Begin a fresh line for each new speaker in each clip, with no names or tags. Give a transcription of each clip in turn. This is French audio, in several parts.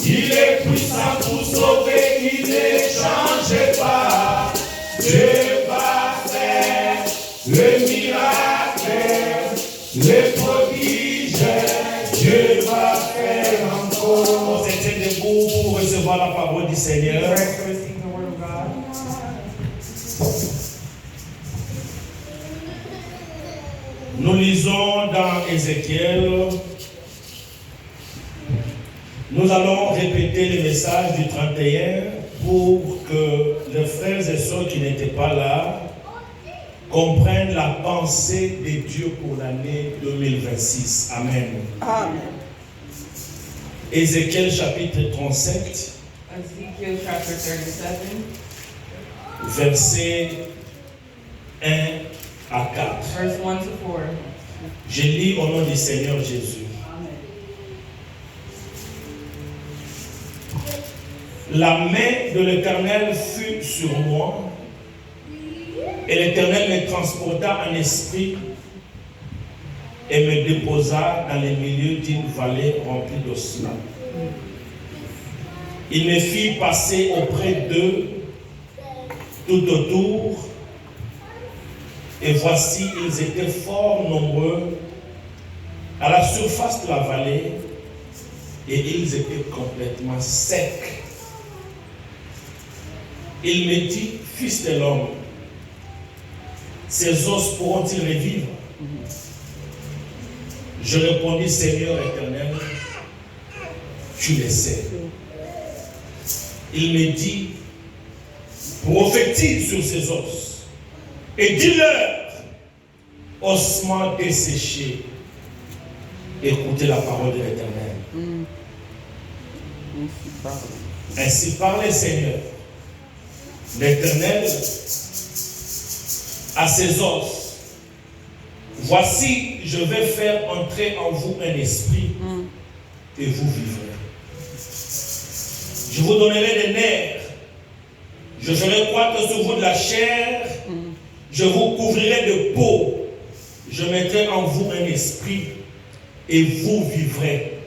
Il est puissant pour sauver, il ne change pas. Dieu va faire le miracle, le prodige, Dieu va faire encore. On se tient debout pour recevoir la parole du Seigneur. Nous lisons dans Ézéchiel. Nous allons répéter le message du 31 pour que les frères et sœurs qui n'étaient pas là comprennent la pensée de Dieu pour l'année 2026. Amen.
Amen.
Ézéchiel chapitre 37.
Ezekiel chapter 37.
Versets 1 à 4.
Verse 1 to 4.
Je lis au nom du Seigneur Jésus. La main de l'Éternel fut sur moi, et l'Éternel me transporta en esprit et me déposa dans le milieu d'une vallée remplie d'ossements. Il me fit passer auprès d'eux tout autour, et voici, ils étaient fort nombreux à la surface de la vallée, et ils étaient complètement secs. Il me dit, fils de l'homme, ces os pourront-ils revivre? Je répondis, Seigneur éternel, tu le sais. Il me dit, prophétise sur ces os et dis-leur, ossements desséchés, écoutez la parole de l'Éternel. Ainsi parle le Seigneur. L'Éternel à ses os. Voici, je vais faire entrer en vous un esprit et vous vivrez. Je vous donnerai des nerfs. Je ferai croître sur vous de la chair. Je vous couvrirai de peau. Je mettrai en vous un esprit et vous vivrez.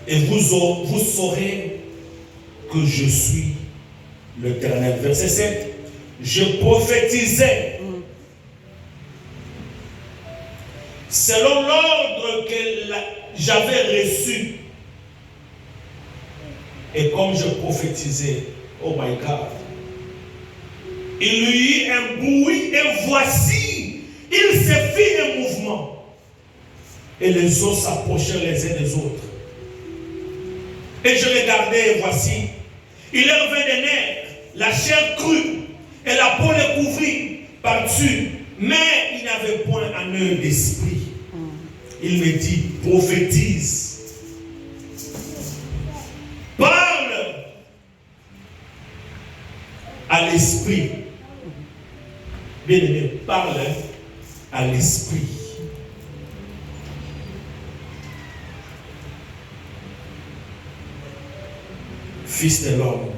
Et vous saurez que je suis l'Éternel. Verset 7. Je prophétisais selon l'ordre que j'avais reçu. Et comme je prophétisais, oh my God, il y eut un bruit et voici, il se fit un mouvement. Et les os s'approchèrent les uns des autres. Et je regardais et voici, il leur vint des nerfs, la chair crue et la peau les couvrit par-dessus, mais il n'avait point en eux d'esprit. Il me dit, prophétise, parle à l'esprit. Bien-aimé, parle à l'esprit. Fils de l'homme,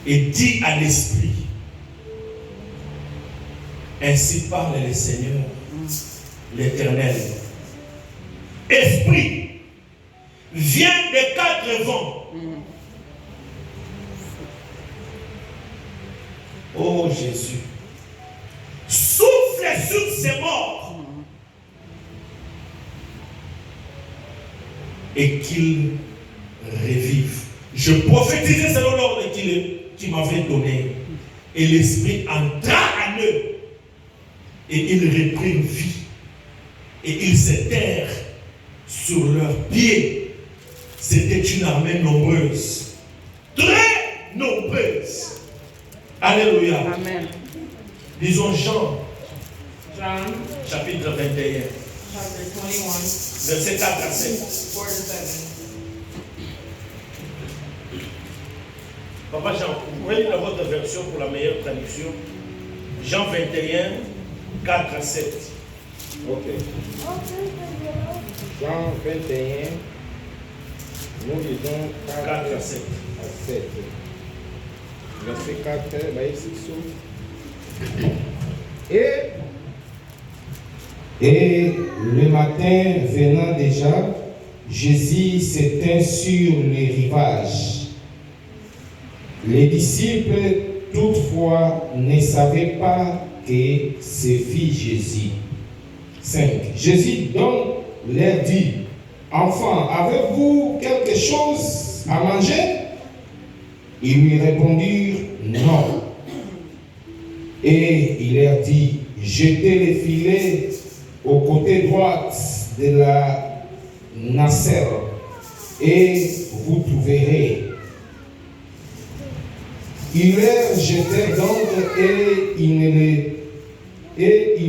et dis à l'esprit, ainsi parle le Seigneur, l'Éternel. Esprit, viens des quatre vents. Oh Jésus, souffle sur ces morts et qu'ils revivent. Je prophétisais selon l'ordre qu'il m'avait donné. Et l'esprit entra en eux. Et ils reprirent vie. Et ils s'étèrent sur leurs pieds. C'était une armée nombreuse. Très nombreuse. Alléluia.
Amen.
Disons Jean.
John
Chapitre 21.
chapter 21.
Verset 4 à 7.
4 to 7.
Papa Jean, vous pouvez lire votre version pour la meilleure traduction. Jean 21, 4 à 7.
Ok. Jean 21, nous lisons 4
4 à 7.
à 7. Verset 4, bah, ici, sous. Et le matin venant déjà, Jésus s'éteint sur les rivages. Les disciples, toutefois, ne savaient pas que c'est fils Jésus. 5. Jésus donc leur dit, « Enfants, avez-vous quelque chose à manger ?» Ils lui répondirent, « Non. » Et il leur dit, « Jetez les filets au côté droit de la Nasser, et vous trouverez. » Ils leur jetèrent donc, et ils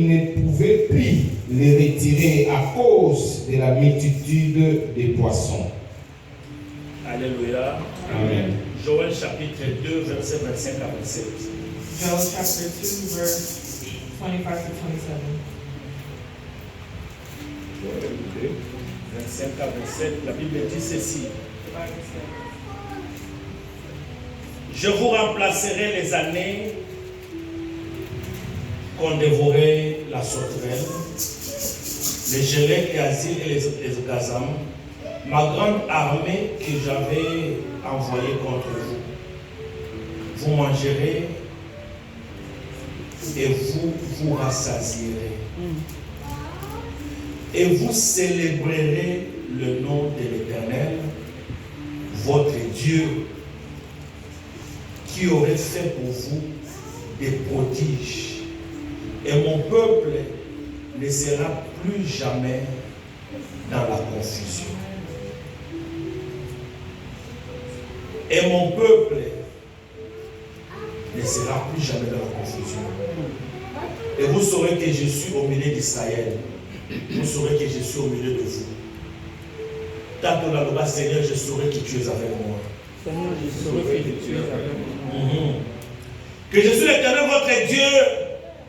ne pouvaient plus les retirer à cause de la multitude des poissons.
Alléluia.
Amen.
Joël chapitre 2, versets 25 à 27.
Joel chapter 2, verse 25 to 27.
Joël 2.
25 à 27, la Bible dit ceci.
The Bible says,
Je vous remplacerai les années qu'ont dévoré la sauterelle, les gelées, les asiles et les gazams, ma grande armée que j'avais envoyée contre vous. Vous mangerez et vous vous rassasierez. Et vous célébrerez le nom de l'Éternel, votre Dieu, qui aurait fait pour vous des prodiges. Et mon peuple ne sera plus jamais dans la confusion. Et mon peuple ne sera plus jamais dans la confusion. Et vous saurez que je suis au milieu d'Israël. Vous saurez que je suis au milieu de vous. Tantôt là, le Seigneur, je saurai que tu es avec moi.
Seigneur, je saurai que tu es avec moi.
Que je suis l'Éternel votre Dieu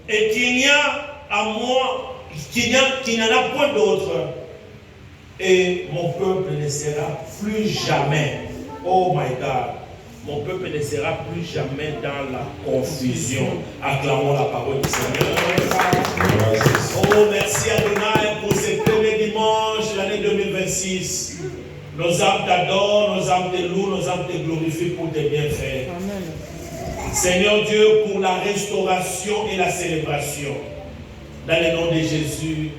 et qu'il n'y a à moi, qu'il n'y en a point d'autre. Et mon peuple ne sera plus jamais, oh my God, mon peuple ne sera plus jamais dans la confusion. Acclamons la parole du Seigneur. Oh, merci Adonai pour ce premier dimanche de l'année 2026. Nos âmes t'adorent, nos âmes te louent, nos âmes te glorifient pour tes bienfaits. Seigneur Dieu, pour la restauration et la célébration. Dans le nom de Jésus.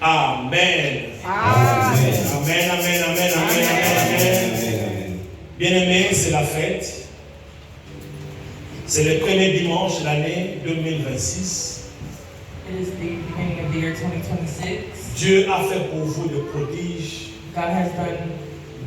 Amen. Amen. Amen, amen, amen, amen, amen. Bien-aimés, c'est la fête. C'est le premier dimanche de l'année 2026.
It is the beginning of the year 2026.
Dieu a fait pour vous des prodiges.
God has done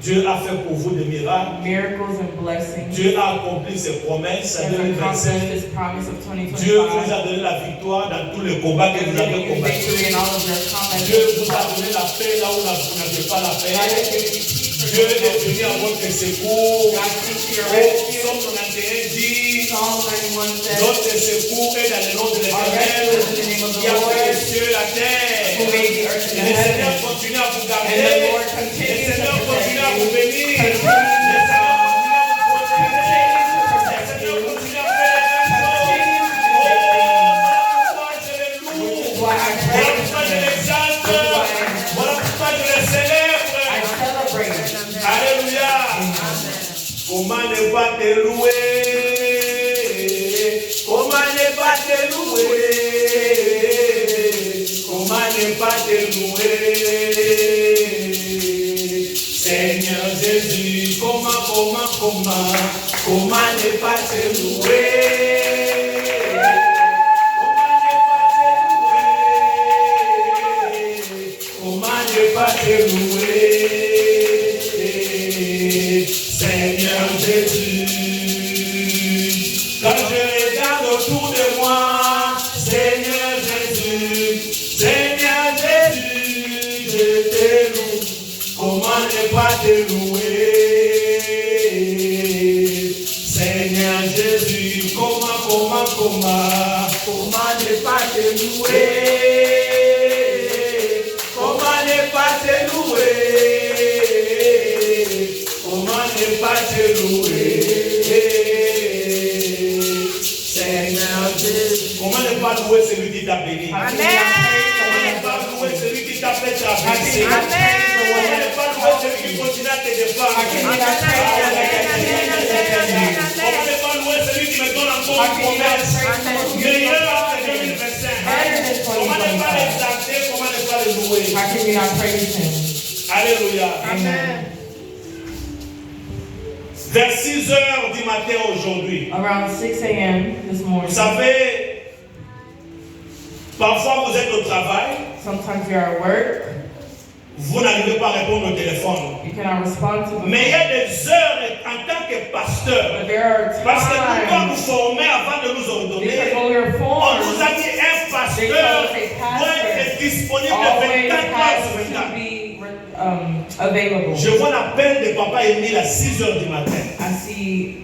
Dieu a fait pour vous des miracles.
miracles and blessings.
Dieu a accompli ses promesses en
Has accomplished
2025.
His promise of
Dieu vous
2025.
a donné la victoire dans tous les combats que vous avez
Giving you
combattus.
victory in all of your combats.
Dieu vous a donné la paix là où vous n'avez pas la
God has
paix.
given you peace for
Dieu
your
est venu à votre secours.
God came to your
Oh,
rescue.
Psaume 91 dit,
Psalm 91 says,
notre secours est dans le nom de l'Éternel, qui a fait les cieux et la terre.
who made the earth and
Le
the
Seigneur
heaven.
continue à vous
And
garder.
the Lord
Le
continues
Seigneur
to
continue à vous
protect
bénir.
you.
Le Seigneur continue à vous protéger. Le Seigneur continue à faire les mêmes choses. Oh, moi je les loue. Voilà pourquoi je les exalte. Voilà pourquoi je les célèbre.
I celebrate.
Alléluia. Comment ne pas te louer? Comment ne pas te louer? Comment ne pas te louer? Seigneur Jésus, comment ne pas te louer? Comment ne pas te louer? Seigneur Jésus, quand je regarde autour de moi, Seigneur Jésus, je te loue. Comment ne pas te louer? Seigneur Jésus, comment ne pas te louer? Comment ne pas te louer? Comment ne pas te louer? Seigneur Jésus. Comment ne pas louer celui qui t'a béni?
Amen.
Comment ne pas louer celui qui t'a fait traverser?
Amen.
Comment louer celui qui continue à te défendre?
How can we not pray for the enemy?
On ne peut pas louer celui qui me donne encore
How
une
can we not
promesse
pray for
meilleure que
the
2025?
better than
Comment ne pas
2025?
l'exalter? Comment ne pas le louer?
How can we not praise him?
Alléluia.
Amen.
Vers 6 heures du matin aujourd'hui,
Around 6 a.m. this
vous
morning,
savez, parfois vous êtes au travail,
sometimes you're at work,
vous n'arrivez pas à répondre au téléphone.
you cannot respond to
Mais il y
them.
a des heures en tant que pasteur,
But there are
parce que nous, quand nous
times,
formons avant de nous
because
ordonner,
when we were
on
formed,
nous a dit un pasteur doit être disponible
always
24 heures
has
sur
to
24.
be available.
Je vois l'appel de Papa Émile à 6 heures du matin.
I see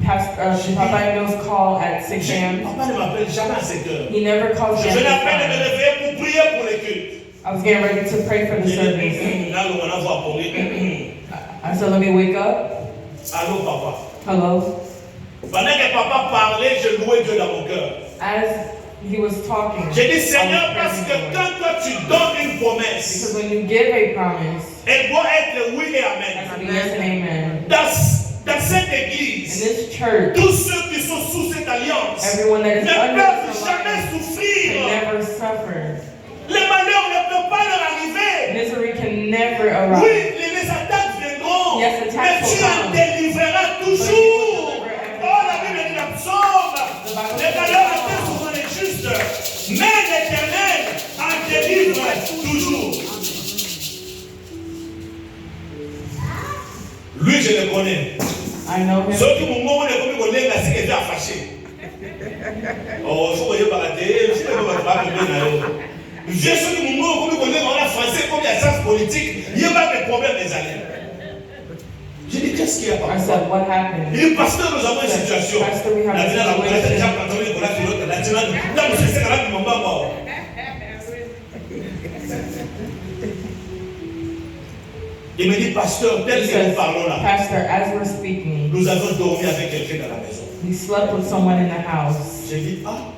Papa Emil's call at 6 a.m.
Papa ne m'appelle jamais à 7 heures.
He never calls me
Je
at
l'appelle de me
this time.
réveiller pour prier pour les cultes.
I was getting ready to pray for the
J'ai
service.
dit, là, on va voir pour lui.
I said, let me wake up.
Allô, papa.
Hello.
Pendant que papa parlait, je louais Dieu dans mon cœur.
As he was talking,
J'ai dit,
I
Seigneur,
was
parce que
praising the Lord.
quand toi tu donnes une promesse,
Because when you give a promise,
elle doit être oui et
it
amen.
has to be yes and amen.
Dans cette
In
église,
this church,
tous ceux qui sont sous cette alliance
everyone that
ne
is under
peuvent
this
jamais
alliance can
souffrir.
never suffer.
Les malheurs ne peuvent pas leur arriver.
Misery can never
Oui,
arise.
les attaques viendront,
Yes,
mais
attacks
tu
will
en
come.
délivreras toujours. Oh, la Bible dit dans Psaume, les malheurs atteignent souvent les justes, mais l'Éternel en délivre toujours. Lui, je le connais.
I know him.
Ceux qui m'ont montré comment on est là, c'est qu'il est fâché. Oh, il faut que je parle de je sais pas comment je vais Viens ceux qui m'ont montré comment on est français, comme il y a sens politique, il y a pas de problème des années. J'ai dit, qu'est-ce qu'il y a par
I said, what happened?
Il dit, pasteur, nous avons une situation.
Pastor, we have
La
a
finale, la
situation.
déjà planté les colas pilotes, la finale, là, monsieur, c'est là qui m'en va mort. Il me dit, pasteur, tel
He
que nous
says,
parlons là,
Pastor, as we're speaking,
nous avons dormi avec quelqu'un dans la maison.
we slept with someone in the house.
J'ai dit, ah,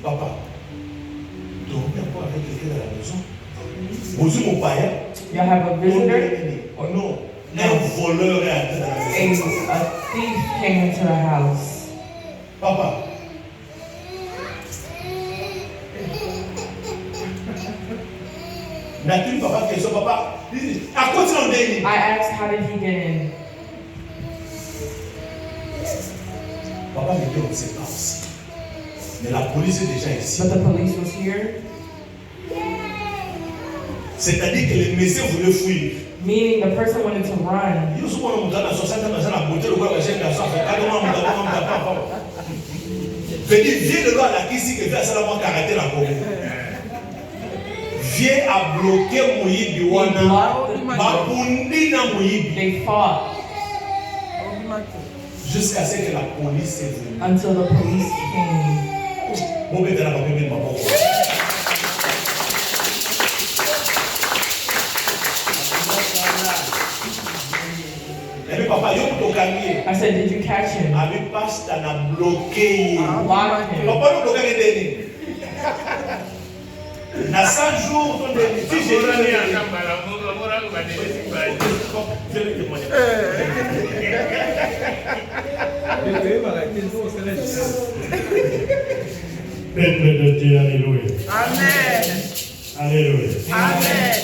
papa, dormir encore avec quelqu'un dans la maison. Vous êtes mon païen.
You have a visitor?
Oh non, un voleur est entré dans la maison.
A thief came into the house.
Papa. N'a-t-il papa question, papa? À quoi tu en es?
I asked, how did he get in?
Papa me dit, on ne sait pas aussi. Mais la police est déjà ici.
But the police was here,
C'est-à-dire que les messieurs voulaient fuir.
meaning the person wanted to run.
Ils sont dans la 60 ans, dans la beauté, le roi, j'ai un garçon, viens de l'eau à la kisi que fait ça la karaté la Congo. Viens à bloquer Moïbi wana, babundi na Moïbi,
They fought
jusqu'à ce que la police est venue.
until the police came.
Mon bébé n'a pas pu ma boue. Et puis papa, yo to kanye.
I said, did you catch him?
Avec pasta na bloqué.
Locked him.
Papa nous bloqué deni. Na 100 jours on est si j'ai
Peuple de Dieu, alléluia.
Amen.
Alléluia.
Amen.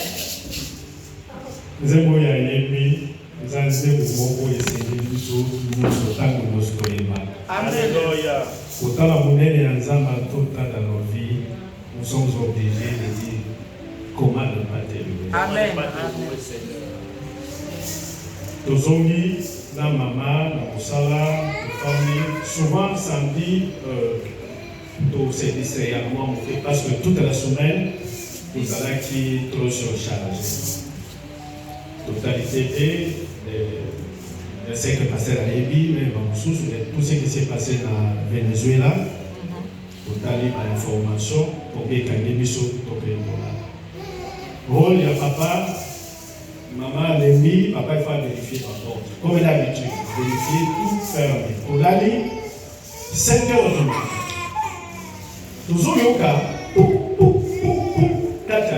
Nous avons eu un ennemi, nous avons eu beaucoup essayé de nous autant que nous soyons.
Alléluia.
Autant la monnaie et ensemble tout le temps dans nos vies, nous sommes obligés de dire comment ne pas t'élever.
Amen.
Tozongi, la maman, la moussala, la famille, souvent samedi, tout se distrayant parce que toute la semaine, vous allez qui trop surchargé. Totalité de ce qui est passé à Libye, mais tout ce qui s'est passé dans Venezuela, vous allez à l'information pour que vous soyez au pays. Rôle, il y a papa, maman, l'ennemi, papa, il faut vérifier d'abord. Comme d'habitude, vérifier tout fermé. Pour aller, 5 heures du matin. Toujours yoka, tata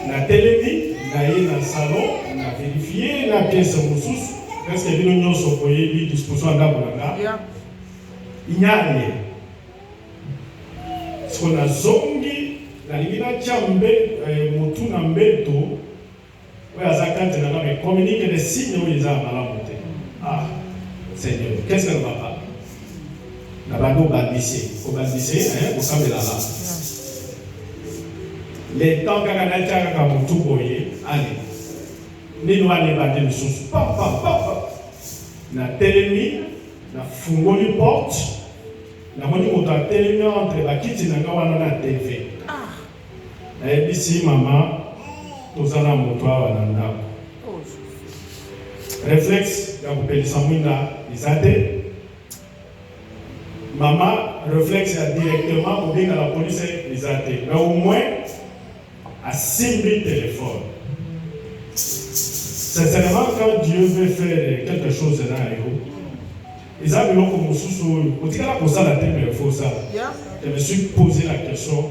na télémi, naye na salon, na vérifié, na pièce mosusu, parce que bino nyonso boyebi disposition ndako nanga.
Yeah.
Inyanye. So na zongi, na lingina chambe, mutu na mbeto, ouais, Azakante n'a pas communiqué des signes où ils ont mal. Ah, Seigneur, qu'est-ce qu'elle va pas? La bande bandissé, au bandissé, au samedi là. Les temps qu'on a déjà comme tout boyer, allez, ni nous allons battre le sous, papa, na télémi, na fungoli porte, na moni moto télémi entre la kiti na kawana na TV. Ah, et ici maman. Tozana moto awa na ndako. Réflexe ya kopelisa mwinda izate. Maman, réflexe ya directement kobenga la police izate. Mais au moins, à 6 000 téléphones. Sincèrement, quand Dieu veut faire quelque chose dans la rue, ils ont vu comme sous au tika la la tête mais faut ça. Je me suis posé la question.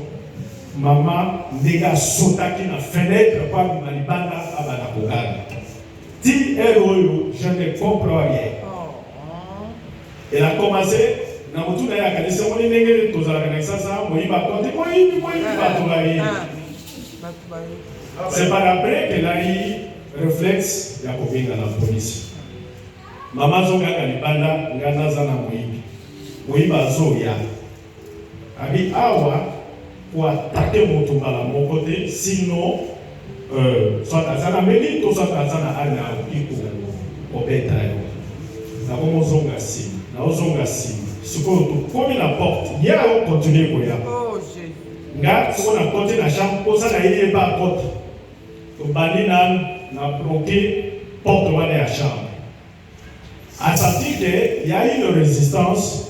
Maman, nega sotaki na fenêtre par malibanda abana kogana. Ti eroyo, je ne comprends rien. Elle a commencé, na mutu na ya kanisa moni nenge tozala kanisa sa moyiba konti moyiba tolari. C'est par après qu'elle a eu réflexe ya kobenga la police. Maman zonga kalibanda ngana zana moyibi. Moyiba zoya. Abi awa pour attaquer mon tour à mon côté, sinon, soit à Zana Meli, soit à Zana Ana, au bétail. Nous avons zonga sim, nous avons zonga sim. Ce qu'on comme la porte, il y a un continuer pour y aller.
Oh, Jésus.
Nga, ce qu'on a continué la chambre, pour ça, il n'y a pas de porte. Le bani n'a bloqué porte de la chambre. À sentir qu'il y a une résistance.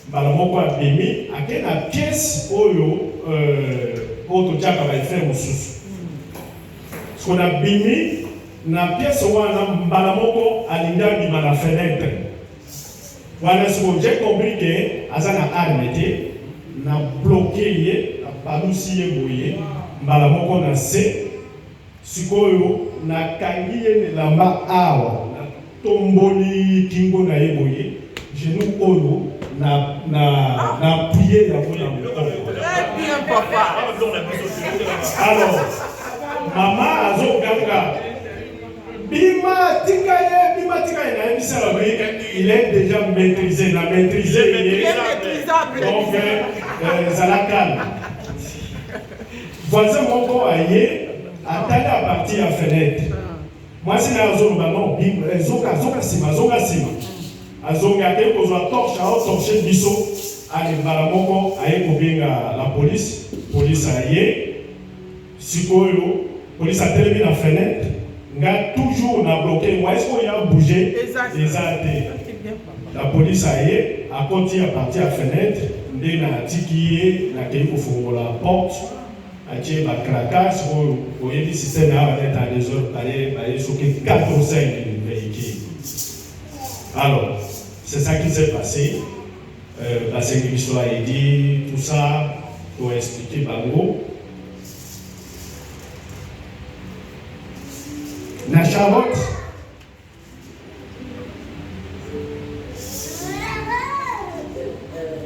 Balamoko a bémi, à quelle pièce oyo autodiaka va faire mosusu. Ce qu'on a bémi, na pièce wana balamoko alinga bima la fenêtre. Voilà ce que j'ai compris que azana armete na bloqué ye, na balusi ye boye, balamoko na se, sikoyo na kangi ye lamba awa, na tomboli kingo na ye boye, genou oyo. Na prié la bonne amour.
Très bien, papa.
Alors, maman a zo ganga. Bima tikaye il est déjà maîtrisé, il a maîtrisé.
Il est maîtrisable.
Donc, ça la calme. Voisin mon corps aillé, attendez à partir à fenêtre. Moi, c'est la zone, non, zoka sima. Azonga ke kozwa torche a torcher biso ali balamoko aye kobenga la police aye sikoyo police a télé la fenêtre nga toujours na bloqué moi est-ce qu'on y a bougé exactement la police aye a continué à partir à fenêtre ndena tikiye na ke ko fongola porte a tie ba craquage au yedi système a être à des heures aller sur 4 ou 5 véhicules. Alors c'est ça qui s'est passé. Parce que l'histoire est dit, tout ça, pour expliquer Bango. La Charlotte,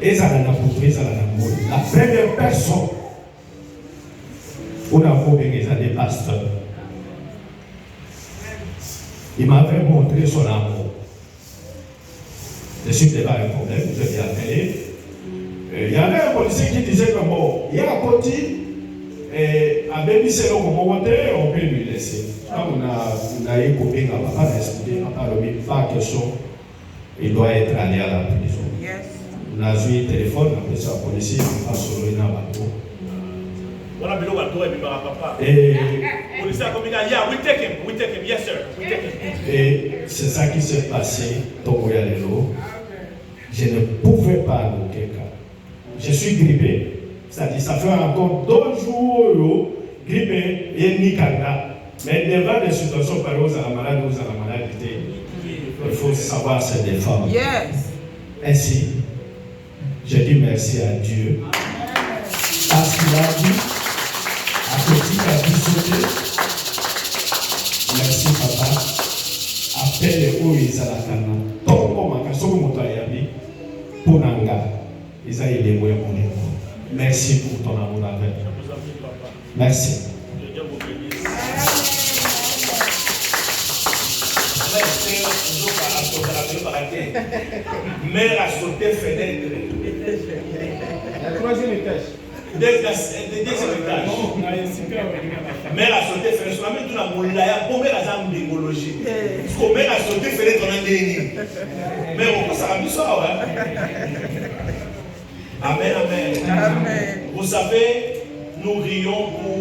et ça l'a poutré, ça l'a mouru. La première personne, on a fait des pasteurs. Il m'avait montré son amour. Je suis pas un problème, je vais appeler. Il y avait un policier qui disait que bon, il y a un côté, avec lui, c'est là on peut lui laisser. Quand on a eu coupé, on n'a pas expliqué, on n'a pas remis pas question, il doit être allé à la prison.
Yes.
On a joué le téléphone, après ça, le policier, il passe sur le bateau.
Voilà, mais papa.
Et
police a communiqué, yeah, we take him, yes sir, we take him.
Et c'est ça qui s'est passé, Togoyalelo. Je ne pouvais pas aller au Keka. Je suis grippé, c'est-à-dire ça fait encore 2 jours grippé et Nikanda. Mais devant des situations pareilles à la maladie, il faut savoir se défendre.
Yes.
Ainsi, je dis merci à Dieu parce qu'il a dit à petit à sauter Merci papa. Appelle où ils à la cana. Tongo makasogo motayabi. Ponanga. Ils a aidé moi mon Dieu. Merci pour ton amour avec nous. Merci.
Mère a sauté fenêtre.
La troisième étage.
Deuxième étage. Mère a sauté fenêtre. On a mis tout la moulaya. Pour mère a zam d'écologie. Parce que mère a sauté fenêtre, on a dit. Mais on peut s'arranger ça, ouais. Amen, amen.
Amen.
Vous savez, nous rions pour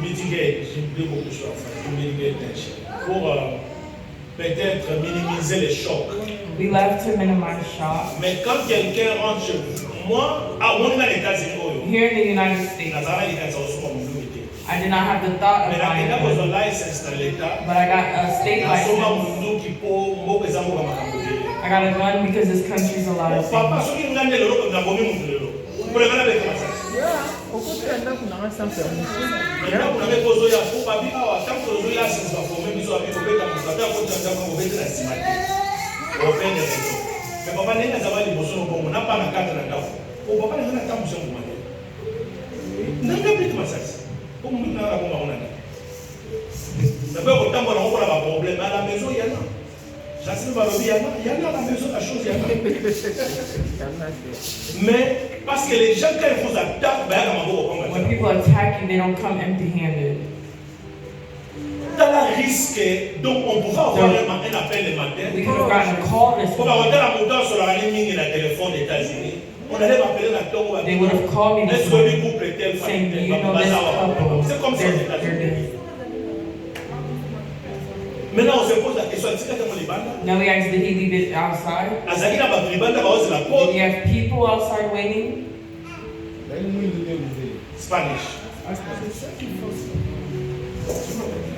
mitiguer, j'ai oublié beaucoup de choses, pour peut-être minimiser les chocs.
We love to minimize shock.
Mais quand quelqu'un rentre chez vous, moi, on est dans les États-Unis,
Here in the United States, I did not have the thought of
mais là,
buying
il y a
one,
un license dans l'État.
but I got a state
Il y a souvent
license.
un qui peut
I got a gun because this country's a lot of
papa,
things.
ceux qui regardent le lot, comme la bombe, vous le regardez avec la salle.
Au côté de là, on a un sans permission.
Maintenant, vous avez besoin de pour Babi, tant que vous avez la sense de former, vous avez besoin de vous avez besoin de la stimate. Vous avez des raisons. Mais papa, n'est pas avoir les besoins pour on n'a pas la carte de la carte. Au papa, n'est pas la carte de la carte. N'a pas pris de massage. Comme nous n'avons pas on a. D'abord, autant qu'on a un problème à la maison, il y en a. J'assume pas il y en a à la maison, la chose, il y en a. Mais parce que les gens, quand ils vous attaquent, ben,
When people attack you, they don't come empty-handed.
dans la risque, donc on pouvait avoir un appel le matin.
We could have gotten a call this
Pour
morning.
avoir la montagne sur la ligne et la téléphone des États-Unis, on allait m'appeler la tombe.
They would have called me this
Est-ce que lui
morning
couple tel
saying,
famille
you know this couple,
c'est comme ça aux
they're
États-Unis.
dead.
Maintenant on se pose la question, est-ce que c'est les bandes?
Now we asked, did he leave it outside?
Azaki na ba tribanda ba ose la
Did
porte
he have people outside waiting?
Spanish.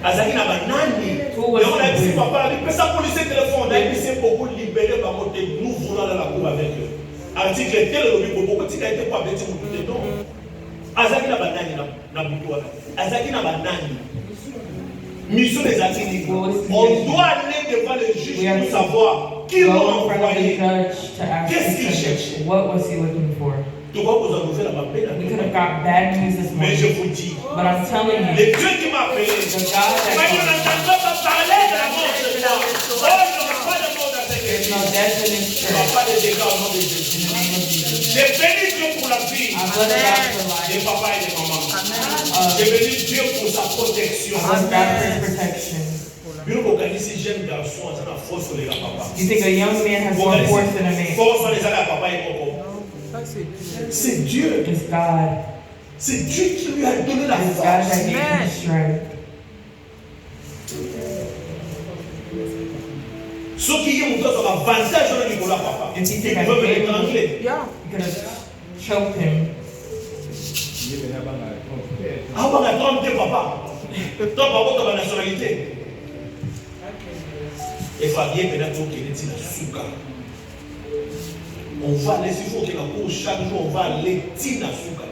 Azaki na ba nani?
Who was
On a dit
the-
papa, il peut ça police téléphone, il s'est beaucoup libéré par côté nous voulons aller à la cour avec eux. Article tel le beaucoup de tika était pas bête pour tout non. Azaki na ba nani na butoa. Azaki na ba nani? Mission des États-Unis. On doit aller devant le juge pour savoir qui
Go
l'ont
in front of the
envoyé.
judge to ask
Qu'est-ce
the
qu'il
judge,
cherchait?
what was he looking for?
Tu vois, vous avez fait la paix.
We could have got bad news this
Mais je
morning,
vous dis,
but I'm telling
le
you,
Dieu qui m'a appelé,
the God
mais on
that
n'entend pas parler de la mort de toi. Oh, il n'y aura pas de mort dans cette
there's
église.
no death in this
Il n'y aura
church.
pas de dégâts au nom de
In
Jésus.
the name of Jesus.
J'ai béni Dieu pour la vie
I bless God for
des
life.
papas et des mamans.
Uh,
J'ai béni Dieu pour sa protection.
I bless God for his protection.
Bien organiser jeune garçon, ça n'a force sur les papas.
You think a young man has more force than a man?
Force sur les papa et maman.
Ça, c'est Dieu.
C'est Dieu.
It's God.
C'est Dieu qui lui a donné la
It's God
force.
that gave him strength.
Ceux qui ont un avantage dans le Nicolas papa,
If he
ils
took
peuvent
advantage,
l'étrangler.
Yeah.
you could have choked him.
Ah, on a 32 papa. Ton papa, tu as la nationalité. Et Fabien, maintenant, qui est dit la souka. On va aller, s'il faut qu'il y ait un cours chaque jour, on va aller dire la souka.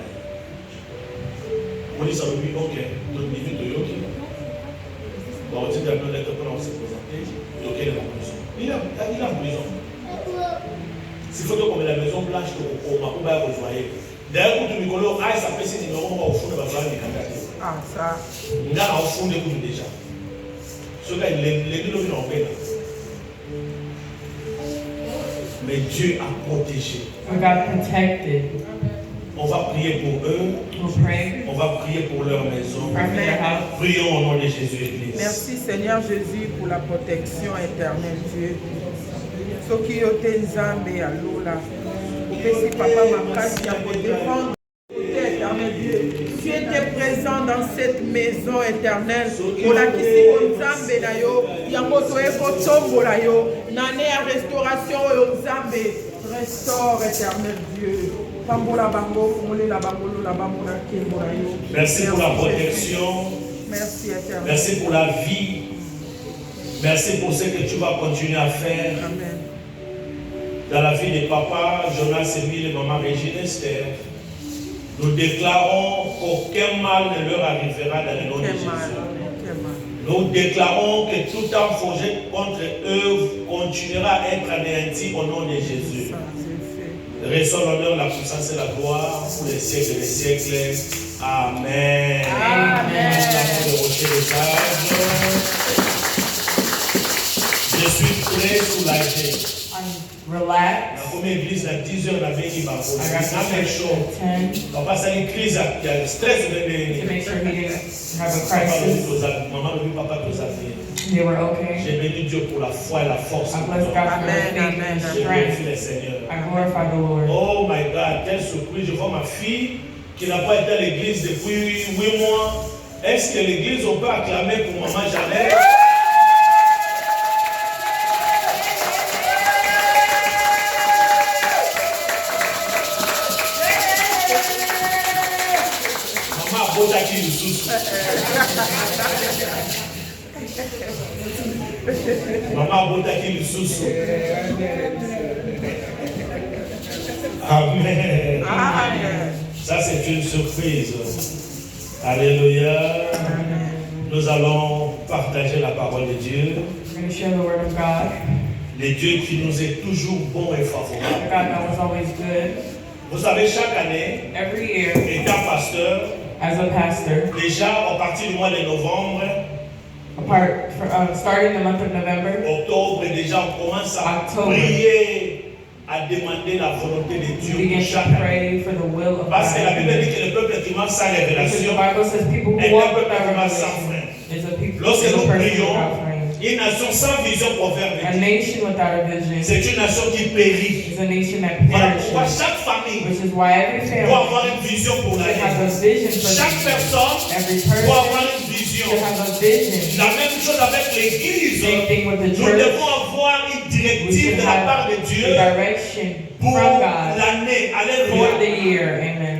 On dit ça, oui, ok, notre niveau de Yoki. Bon, on dit d'abord lettre pour se présenter. Yoki est dans la prison. Il est en prison. S'il faut qu'on ait la maison blanche, on va rejoindre. D'ailleurs, quand tu me connais, ça fait ce numéro, on va au fond de la zone de Kangati.
Ah, ça.
On a au fond de vous déjà. Ce gars, les deux en paix. Mais Dieu a protégé.
We got protected.
On va prier pour eux.
We'll pray.
On va prier pour leur maison.
Pray for their house.
Prions au nom de Jésus, Église.
Merci Seigneur Jésus pour la protection éternelle, Dieu. Ce qui est Nzambe à l'Ola. Opesi Papa Makasi à vous défendre. Éternel Dieu, tu étais présent dans cette maison éternelle. Olakisi Nzambe na yo, yango toyeko tombola yo. Nane ya restauration yo Nzambe. Restaure éternel Dieu. Pambola bango, fongole la bango, la bango na kembola yo.
Merci pour la protection.
Merci éternel.
Merci pour la vie. Merci pour ce que tu vas continuer à faire
Amen.
dans la vie de papa Jonas Emile et maman Régine Esther. Nous déclarons qu'aucun mal ne leur arrivera dans le nom de
Quel
Jésus.
mal.
Nous déclarons que tout arme forgé contre eux continuera à être anéanti au nom de Jésus.
Ça, c'est fait.
Reçois l'honneur, la puissance et la gloire pour les siècles et les siècles. Amen.
Amen.
Nous avons le rocher de table. Je suis très soulagé.
I'm relaxed.
La première église à 10h, la veille, il va
I got
C'est
to
la même
church
chose.
at 10
On passe à l'église, il y a le stress de
to
bébé.
make sure he didn't have a
Papa
crisis.
maman, le papa, tous a fait.
They were okay.
J'ai béni Dieu pour la foi et la force.
I bless God for
Amen,
the faith
amen,
and
J'ai
strength.
béni le Seigneur.
I glorify the Lord.
Oh my God, quelle surprise. Je vois ma fille qui n'a pas été à l'église depuis 8 mois. Est-ce que l'église, on peut acclamer pour maman Jeannette? Maman Abotaki Lisusu. Maman Abotaki Lisusu. Amen.
Amen.
Ça, c'est une surprise. Alléluia. Nous allons partager la parole de Dieu.
We're going to share the word of God.
Le Dieu qui nous est toujours bon et
The
favorable.
God that was always good.
Vous savez, chaque année,
Every year,
étant pasteur,
as a pastor,
déjà à partir du mois de novembre,
starting the month of November,
octobre, déjà on commence à
Octobre.
prier, à demander la volonté de
we
Dieu
begin
pour
to
chaque année.
pray for the will of
Parce que la Bible dit
God.
que le peuple qui marche sans
Because the
révélation
Bible says people who
est
walk
un peuple
without
qui marche sans
revelation
frein.
is a people
Lorsque
is a
nous
person
prions,
without frame.
une nation sans vision proverbe
A
dit,
nation without a vision
c'est une nation qui périt.
is a nation that
Voilà pourquoi
perishes,
chaque famille
which is why every
doit
family
avoir une vision pour
should have
l'année.
a vision for
Chaque
the year.
personne
Every
doit
person
avoir une vision.
should have a vision.
La même chose avec l'Église.
Same thing with the
Nous
church.
devons avoir une
We
directive
should
de la
have
part de
a
Dieu
direction
pour
from God
l'année.
for
Alléluia.
the year. Amen.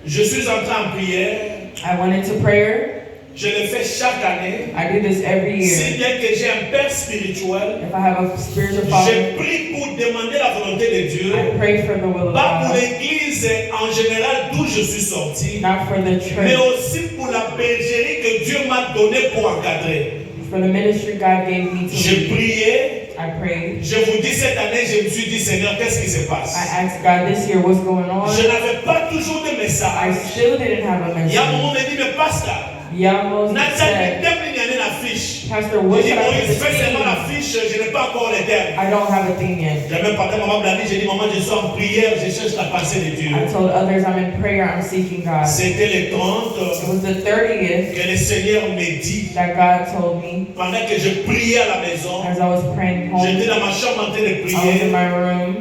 Je suis entré en prière.
I went into prayer.
Je le fais chaque année.
I do this every
Si
year.
bien que j'ai un père spirituel,
If I have a spiritual father,
je prie pour demander la volonté de Dieu.
I pray for the will of
Pas pour
God,
l'église en général d'où je suis sorti,
not for the
mais
church,
aussi pour la bergerie que Dieu m'a donnée pour encadrer.
for the ministry God gave me to
J'ai
lead.
prié.
I prayed.
Je vous dis, cette année, je me suis dit, Seigneur, qu'est-ce qui se passe?
I asked God this year what's going on.
Je n'avais pas toujours de
I
message.
still didn't have a
Il y a un
message.
moment, on me dit, mais pasteur,
Yamos
Nathan,
said,
il y a l'affiche.
Pastor,
J'ai
what
dit,
should I
Moïse,
put
fais
the
seulement
theme?
l'affiche, je n'ai pas encore les termes.
I don't have a theme yet.
J'ai même parlé à maman Blani, j'ai dit, maman, je suis en prière, je cherche la pensée de Dieu.
I told others I'm in prayer, I'm seeking God.
C'était le
It
30
was the 30th
que le Seigneur me dit,
that God told me
pendant que je priais à la maison,
as I was praying home.
j'étais dans ma chambre en train de
I was in
prier.
my room.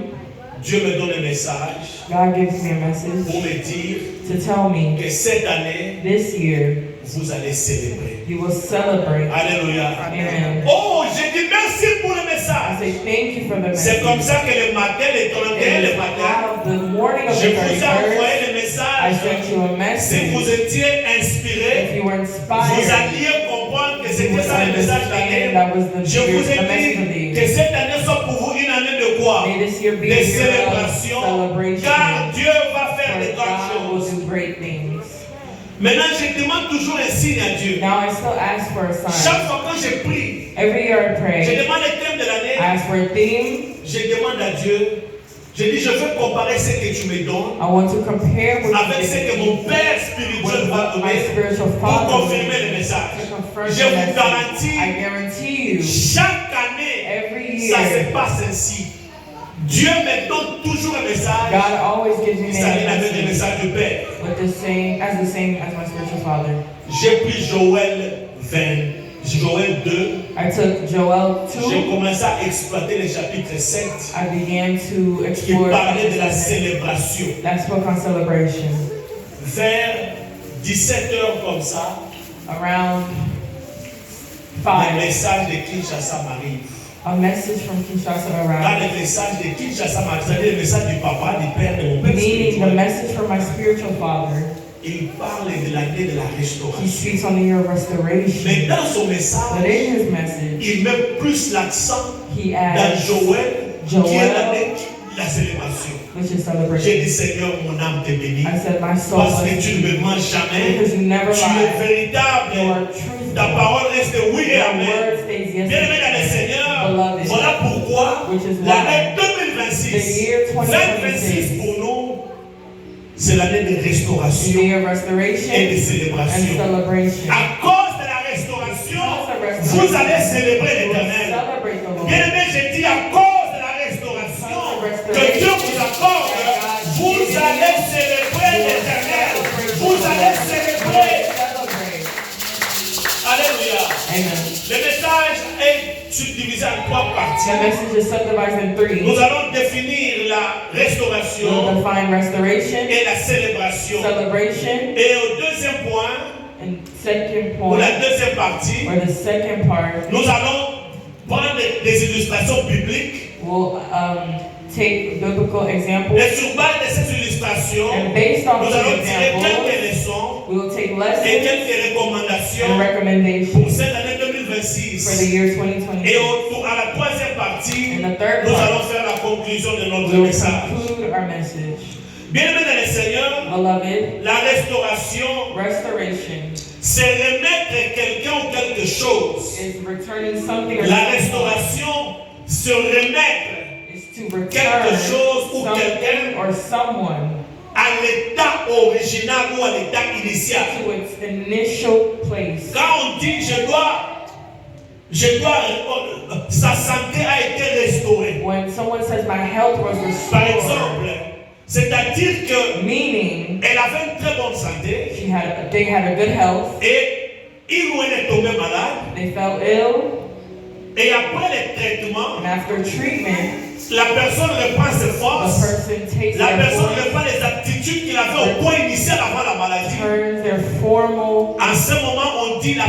Dieu me donne un message
God gives me a
pour
message
me dire
to tell me
que cette année,
this year
vous allez célébrer.
you will celebrate.
Alléluia.
Amen.
Oh, j'ai dit merci pour le
I
message.
say thank you for the
C'est
message.
comme ça que le matin, le 31, le matin,
Out of the morning of
je
the
vous ai
31st,
envoyé le
I
message.
sent you a
Si vous
message.
étiez inspiré,
If you were
vous
inspired,
alliez comprendre que
you
c'était
would
ça le message
understand
d'année.
that was the
Je vous ai
message of the
dit que
year.
cette année soit pour vous une année de quoi?
May this year be
De
a year of
célébration. Car
celebration.
Dieu va faire de
For
grandes
God will
choses.
do great things.
Maintenant, je demande toujours un signe à Dieu.
Now I still ask for a sign.
Chaque fois quand je prie,
Every year I
je
pray.
demande le thème de
I
l'année.
ask for a theme.
Je demande à Dieu. Je dis, je veux comparer ce que tu me donnes
I want to compare what
avec
you
ce que
give
mon
me
Père
with
spirituel va
what my
donner
spiritual
pour
father
confirmer
will
le message.
to confirm
Je
the
vous
message. I
garantis,
guarantee you,
chaque année,
every
ça se
year,
passe ainsi. Dieu me donne toujours un message.
God always gives me
Il s'aligne
a
avec le
message
message du Père.
with the same as my spiritual father.
J'ai pris Joël 2.
I took Joel
J'ai
2.
commencé à exploiter le chapitre 7
I began to
qui
explore
parlait de la
that
célébration.
spoke on celebration.
Vers 17h comme ça,
Around
le
5,
message de Kinshasa m'arrive.
a message from Kinshasa
Quand
arrived,
le message de Kinshasa m'arrive, c'est-à-dire le message du papa, du père, de mon père
meaning the
spirituel,
message from my spiritual father.
il parle de l'année de la
He
restauration.
speaks on the year of restoration.
Mais dans son
But
message,
in his message,
il met plus l'accent
he
dans
adds,
Joël, qui
Joël,
est l'année de la célébration.
which is
J'ai
celebration.
dit, Seigneur, mon âme te bénit.
I said, my soul
Parce que
bless
tu
you,
ne me mens jamais.
because you never
Tu es
lie. You
véritable.
are truthful.
Ta parole reste oui et
Your
amen.
word stays yes
Bien-aimés dans le
and
Seigneur,
beloved.
voilà pourquoi
Which is
l'année
why
2026,
the year 2026
pour nous, c'est l'année de
is the
restauration
year of
et de
restoration and
célébration.
celebration.
À cause de la restauration,
Because of
vous
restoration,
allez célébrer
we'll
l'Éternel.
celebrate the Lord.
Bien-aimé, je dis à cause de la restauration que Dieu vous accorde, vous allez célébrer l'Éternel. Vous allez célébrer.
Celebrate.
Alléluia.
Amen.
Le message est subdivisé en 3
The
parties.
message is subdivided in
Nous
3.
allons définir la
We'll
restauration
define restoration,
et la célébration.
celebration,
Et au deuxième point,
and second
pour
point,
la deuxième partie,
or the second part,
nous allons prendre des illustrations bibliques.
we'll take biblical examples,
Et sur base de ces illustrations,
and based on
nous
those
allons tirer
examples,
quelques leçons
we will take
et
lessons
quelques
and
recommandations pour
recommendations
cette année
for the
2026.
year
Et
2026.
à la troisième partie,
In the third
nous allons
part,
faire la conclusion de notre
we will
message.
conclude our message.
Bien-aimés dans le Seigneur,
Beloved,
la restauration,
restoration
c'est remettre quelqu'un ou quelque chose.
is returning something or
La
someone.
restauration, se remettre
Is to return
quelque chose ou
something
quelqu'un
or someone
à l'état original ou à l'état initial.
to its initial place.
Quand on dit sa santé a été restaurée.
When someone says my health was
Par
restored,
exemple, c'est-à-dire que
meaning
elle avait une très bonne santé
they had a good health,
et il ou elle est tombé malade
they fell ill,
et après le traitement,
and after treatment,
la personne reprend ses
the
forces,
person takes
la
their
personne
voice,
reprend les aptitudes qu'il avait au point initial avant la maladie.
turns their formal.
En ce moment, on dit la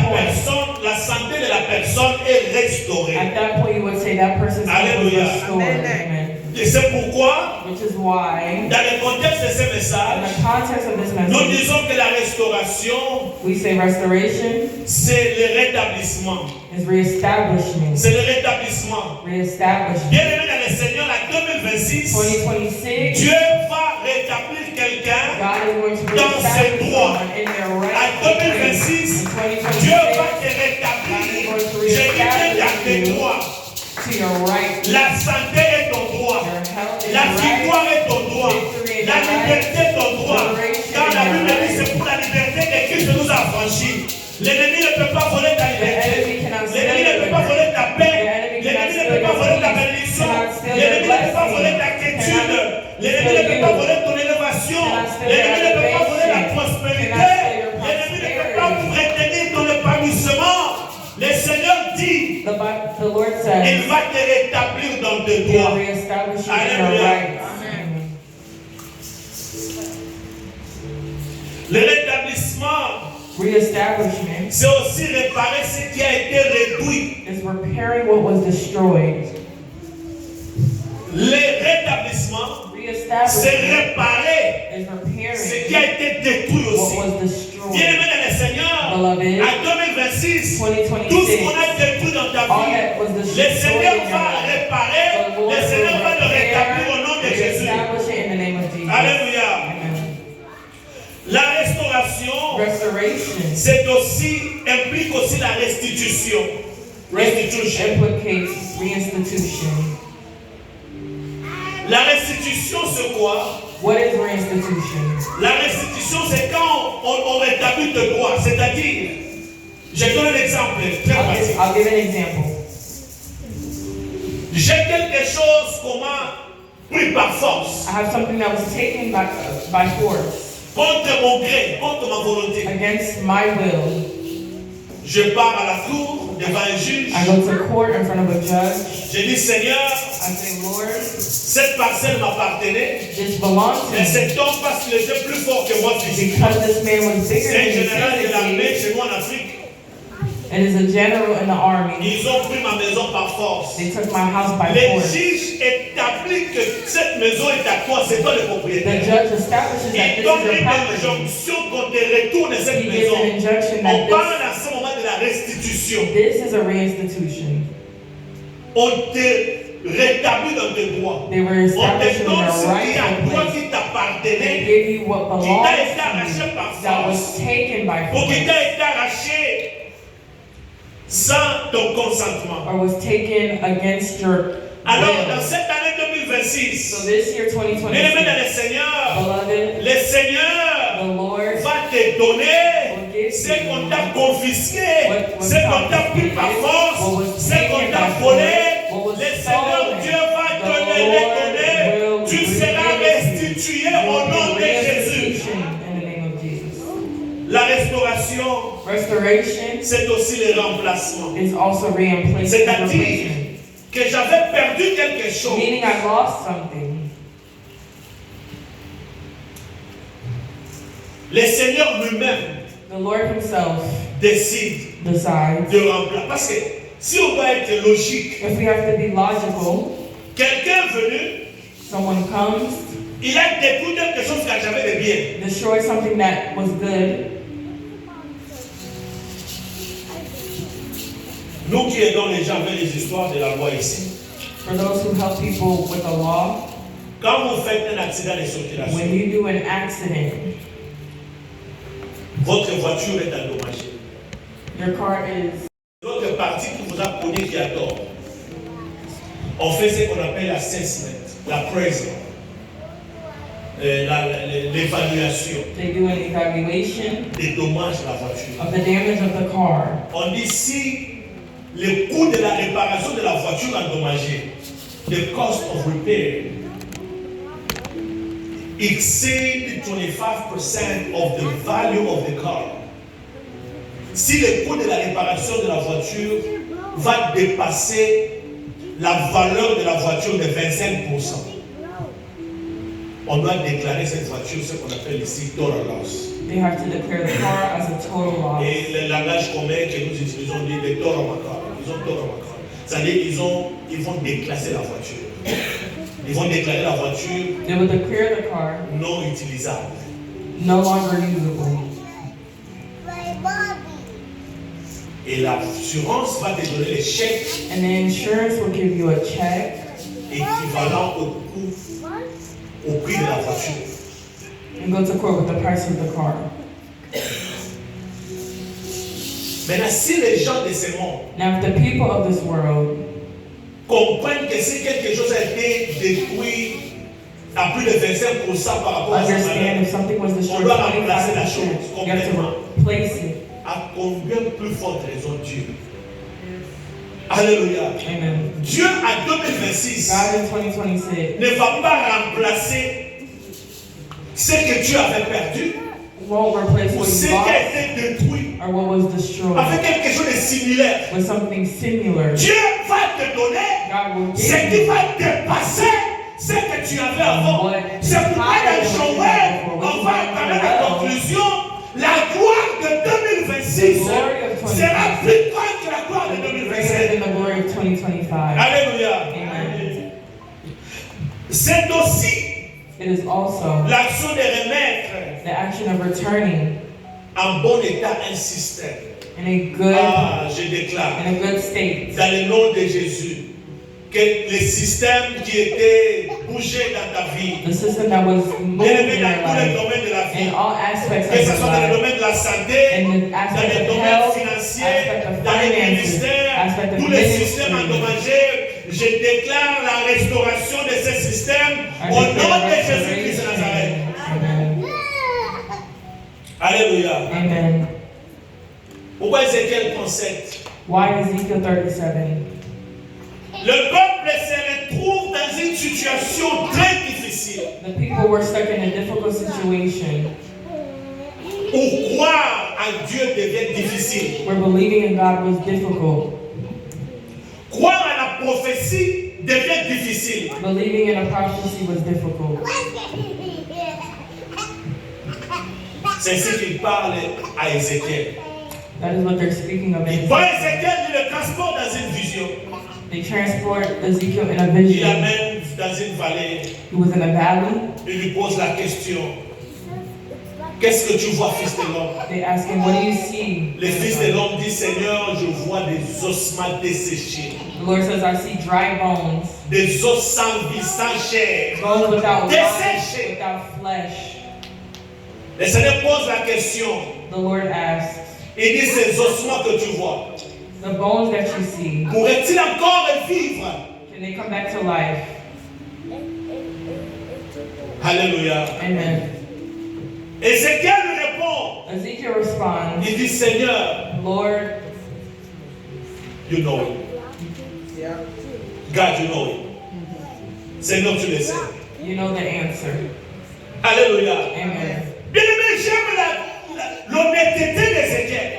santé de la personne est restaurée.
At that point, you would say that person's health was
Hallelujah.
restored.
Amen.
Amen.
Et c'est pourquoi,
Which is why,
dans le contexte de ce
in
message,
the context of this
nous
message,
disons que la restauration,
we say restoration
c'est le rétablissement.
is reestablishment.
C'est le rétablissement.
Reestablishment.
Bien-aimé dans le Seigneur, en 2026,
2026,
Dieu va rétablir quelqu'un.
God is going to
Dans ses
reestablish
droits.
someone in their
En
right.
2026,
In
Dieu va
2026,
te rétablir. Je dis bien dans tes droits.
to your right.
La santé est ton droit.
Your health is
La
right.
victoire est ton droit.
Victory is
La
your
liberté est ton droit.
Liberation
Car
is
la
your
Bible dit
right.
c'est pour la liberté que Christ nous a affranchis. L'ennemi ne peut pas voler ta
The
liberté.
enemy cannot steal
L'ennemi ne
your
peut pas
liberty.
voler ta
The
paix.
enemy
L'ennemi
cannot
ne
steal
peut pas
your
voler ta
peace.
bénédiction.
Cannot steal your
L'ennemi ne peut pas
blessing.
voler ta quiétude.
Cannot
L'ennemi ne
steal
peut pas
you.
voler ton élévation.
Cannot steal
L'ennemi ne
your
peut pas voler la
elevation.
prospérité.
Cannot steal your
L'ennemi ne peut
prosperity.
pas vous retenir ton épanouissement. Le Seigneur dit,
The Lord
il
says,
va te rétablir dans tes
He will
droits.
reestablish you in your
Alléluia.
rights.
Le rétablissement,
Reestablishment
c'est aussi réparer ce qui a été réduit.
is repairing what was destroyed.
Le rétablissement, c'est
Reestablishment
réparer
is
ce qui a
repairing
été détruit
what
aussi.
was destroyed.
Bien-aimé dans le Seigneur,
Beloved,
en 2026, tout ce
2026,
qu'on a détruit dans ta
all
vie,
that was
le
destroyed
Seigneur
in your
va
life,
réparer,
the Lord
le Seigneur
will
va le rétablir au
repair,
nom de Jésus.
reestablish it in the name of Jesus.
Alléluia.
Amen.
La restauration,
Restoration
c'est aussi, implique aussi la restitution. Restitution.
implicates reinstitution.
La restitution, c'est quoi?
What is reinstitution?
La restitution, c'est quand on rétablit tes droits. C'est-à-dire, je donne un exemple très pratique.
I'll give an example.
J'ai quelque chose qu'on m'a pris par force,
I have something that was taken by force
contre mon gré, contre ma volonté.
against my will.
Je pars à la cour devant un juge.
I go to court in front of a judge.
Je dis, Seigneur,
I say, Lord,
cette parcelle m'appartenait.
this belongs to
Mais
me
cet homme, parce qu'il était plus fort que moi physiquement,
because this man was bigger
c'est un
than me
général de l'armée
physically
chez nous en Afrique.
and is a general in the army.
Ils ont pris ma maison par force.
They took my house by
Les
force.
juges établissent que cette maison est à toi, c'est toi le
The
propriétaire.
judge establishes that
Il
this
donne
is your
une
property.
injonction qu'on te retourne cette
He gives
maison.
an injunction
On
that
parle à ce moment de la restitution.
this is a reinstitution.
On te rétablit dans tes droits.
They were
On te
established in
donne ce
their
qui est à
rightful
toi
place.
qui
They
t'appartenait,
give you what
qui
belongs
t'a été
to
arraché
you
par
that
force,
was taken by
ou qui
force.
t'a été arraché sans ton consentement.
or was taken against your
Alors, dans
will.
cette année
So
2026,
this year,
bien-aimé dans
2026,
le Seigneur,
beloved,
le Seigneur
the Lord
va te donner ce qu'on t'a confisqué, ce qu'on t'a pris par force, ce qu'on t'a volé. Le Seigneur Dieu va te le donner. Tu seras restitué au nom de Jésus.
restitution in the name of Jesus.
La restauration,
Restoration
c'est aussi le remplacement.
is also replacement.
C'est-à-dire que j'avais perdu quelque chose.
Meaning I lost something.
Le Seigneur lui-même
The Lord Himself
décide
decides.
de remplacer. Parce que si on doit être logique,
If we have to be logical,
quelqu'un est venu,
someone comes,
il a détruit quelque chose que j'avais de bien.
destroys something that was good.
Nous qui aidons les gens avec les histoires de la loi ici,
For those who help people with the law,
quand vous faites un accident de
when
circulation,
you do an accident,
votre voiture est endommagée.
your car is
L'autre partie qui vous a connu qui a tort. On fait ce qu'on appelle l'assessment, l'appraisal, l'évaluation
they do an evaluation
des dommages de la voiture.
of the damage of the car.
On dit si le coût de la réparation de la voiture endommagée, the cost of repair, exceed 25% of the value of the car. Si le coût de la réparation de la voiture va dépasser la valeur de la voiture de 25%, on doit déclarer cette voiture, ce qu'on appelle ici total loss.
They have to declare the car as a total loss.
Et le langage commun que nous utilisons dit les total car. Ils ont total car. C'est-à-dire ils vont déclasser la voiture. Ils vont déclarer la voiture
They will declare the car
non utilisable.
no longer usable.
Et l'assurance va te donner les chèques
And the insurance will give you a check
équivalent au prix de la voiture.
and go to court with the price of the car.
Maintenant, si les gens de ce monde
Now, if the people of this world
comprennent que si quelque chose a été détruit à plus de 25% par rapport à sa
understand
valeur,
if something was destroyed
on doit remplacer la
25%,
chose
you have
complètement.
to replace it.
À combien plus forte raison Dieu? Alléluia.
Amen.
Dieu en 2026
God in 2026
ne va pas remplacer ce que tu avais perdu
won't replace
ou
what
ce
you
qui a
lost
été détruit
or what was destroyed
avec quelque chose de similaire.
with something similar.
Dieu va te donner
God will
ce
give
qui
you
va dépasser ce que tu avais avant. C'est pourquoi dans Joël, on va parler de la conclusion. La gloire de 2026 sera plus grande que la gloire de
greater
2027.
than the glory of 2025.
Alléluia.
Amen.
C'est aussi
It is also
l'action de remettre
the action of returning
en bon état un système.
in a good
Je déclare
in a good state.
dans le nom de Jésus que les systèmes qui étaient bougés dans ta vie,
The system that was moved
bien-aimé
in
dans
your
tous les
life,
domaines de la
in
vie,
all aspects
que
of
ce
your
soit dans le
life,
domaine de la santé,
in the
dans
aspect
les
of
domaines
health,
financiers,
aspect of
dans les
finances,
ministères,
aspect of
tous les systèmes
ministry.
endommagés, je déclare la restauration de ces systèmes
I
au
declare
nom de Jésus-Christ de
restoration.
Nazareth.
Amen.
Alléluia.
Amen.
Pourquoi Ézéchiel 37?
Why Ezekiel 37?
Le peuple se retrouve dans une situation très difficile
The people were stuck in a difficult situation
où croire en Dieu devient difficile.
where believing in God was difficult.
Croire à la prophétie devient difficile.
Believing in a prophecy was difficult.
C'est ainsi qu'il parle à Ézéchiel.
That is what they're speaking of.
Il voit Ézéchiel, il le transporte dans une vision.
They transport Ezekiel in a
Il
vision.
l'amène dans une vallée.
He was in a valley.
Il lui pose la question. Qu'est-ce que tu vois, fils de l'homme?
They ask him, what do you see?
Le fils de l'homme dit, Seigneur, je vois des ossements desséchés.
The Lord says, I see dry bones.
Des os sans vie, sans chair.
Bones without life,
Desséchés.
without flesh.
Le Seigneur pose la question.
The Lord asks,
Il dit, ces ossements que tu vois,
The bones that you see,
pourraient-ils encore vivre?
can they come back to life?
Alléluia.
Amen.
Ézéchiel lui répond,
Ezekiel responds,
il dit, Seigneur,
Lord,
you know it.
Yeah.
God, you know it. Seigneur, tu le sais.
you know the answer.
Alléluia.
Amen.
Bien aimé, j'aime l'honnêteté d'Ézéchiel.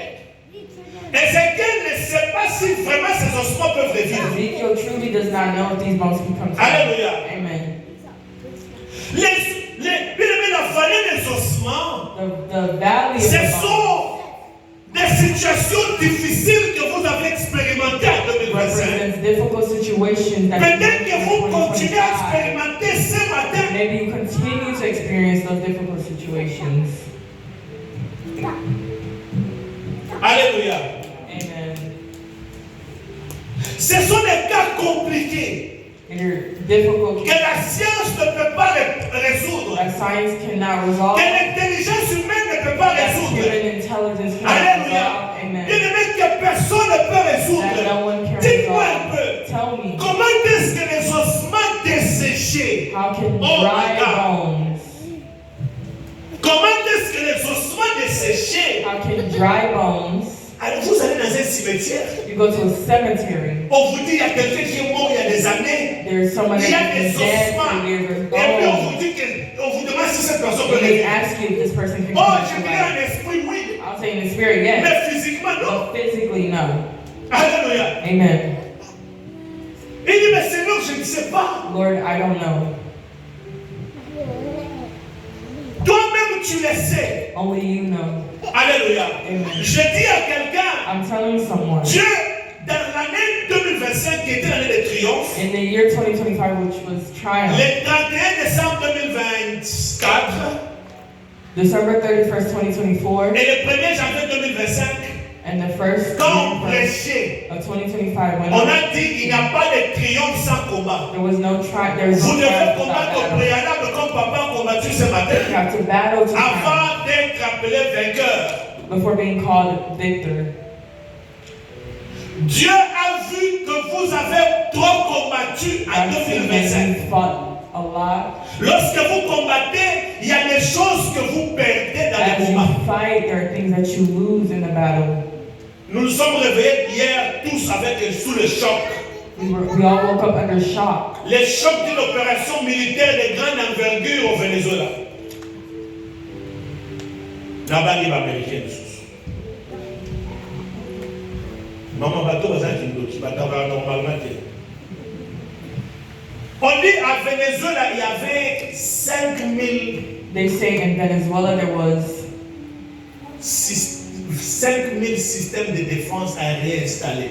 Ézéchiel ne sait pas si vraiment ces ossements peuvent revivre.
Ezekiel truly does not know if these bones can come to life.
Alléluia.
Amen.
Bien aimé, la vallée des ossements,
The valley of
ce
the bones
sont des situations difficiles que vous avez expérimentées en 2025.
represents difficult situations that
Peut-être que
you
vous
in
continuez à
2025.
expérimenter ce matin.
Maybe you continue to experience those difficult situations.
Alléluia.
Amen.
Ce sont des cas compliqués
And your difficult
que la science ne peut pas résoudre,
that science cannot resolve,
que l'intelligence humaine ne peut pas
that
résoudre.
human intelligence cannot
Alléluia.
resolve. Amen.
Bien aimé, que personne ne peut
That
résoudre.
no one can
Dites-moi un
resolve.
peu,
Tell me,
comment est-ce que les ossements desséchés,
how can
Oh my
dry
God.
bones,
comment est-ce que les ossements desséchés,
how can dry bones,
alors vous allez dans un cimetière,
you go to a cemetery,
on vous dit il y a quelqu'un qui est mort il y a des années,
there's someone
il y a
that's
des
been dead
ossements,
for years,
et
there's
puis on
bones.
vous dit on vous demande si cette personne peut
And they
revivre.
ask you if this person can
Oh,
come
je
back to
dirais en
life.
esprit, oui,
I'll say in the spirit, yes,
mais physiquement, non.
but physically, no.
Alléluia.
Amen.
Il dit, mais Seigneur, je ne sais pas.
Lord, I don't know.
Toi-même, tu le sais.
Only you know.
Alléluia.
Amen.
Je dis à quelqu'un,
I'm telling someone,
Dieu, dans l'année 2025, qui était l'année de triomphe,
in the year 2025, which was triumph,
le 31 décembre 2024
December 31st, 2024,
et le 1er janvier 2025,
and the first
quand on
year
prêchait,
of 2025 when
on a dit il n'y a pas de triomphe sans combat.
there was no there was
Vous
no
devez
triumph
combattre
without
au
battle.
préalable comme papa a combattu ce matin,
You have to battle to triumph
avant d'être appelé vainqueur.
before being called victor.
Dieu a vu que vous avez trop combattu en
I've seen
2025.
that you fought a lot.
Lorsque vous combattez, il y a des choses que vous perdez dans
As
les
you
combats.
fight, there are things that you lose in the battle.
Nous nous sommes réveillés hier tous sous le choc.
We all woke up under shock.
Les chocs d'une opération militaire de grande envergure au Venezuela. La banque américaine. Maman bateau qui va normalement. On dit à Venezuela, il y avait 5000
They say in Venezuela there was
5000 systèmes de défense aériens installés.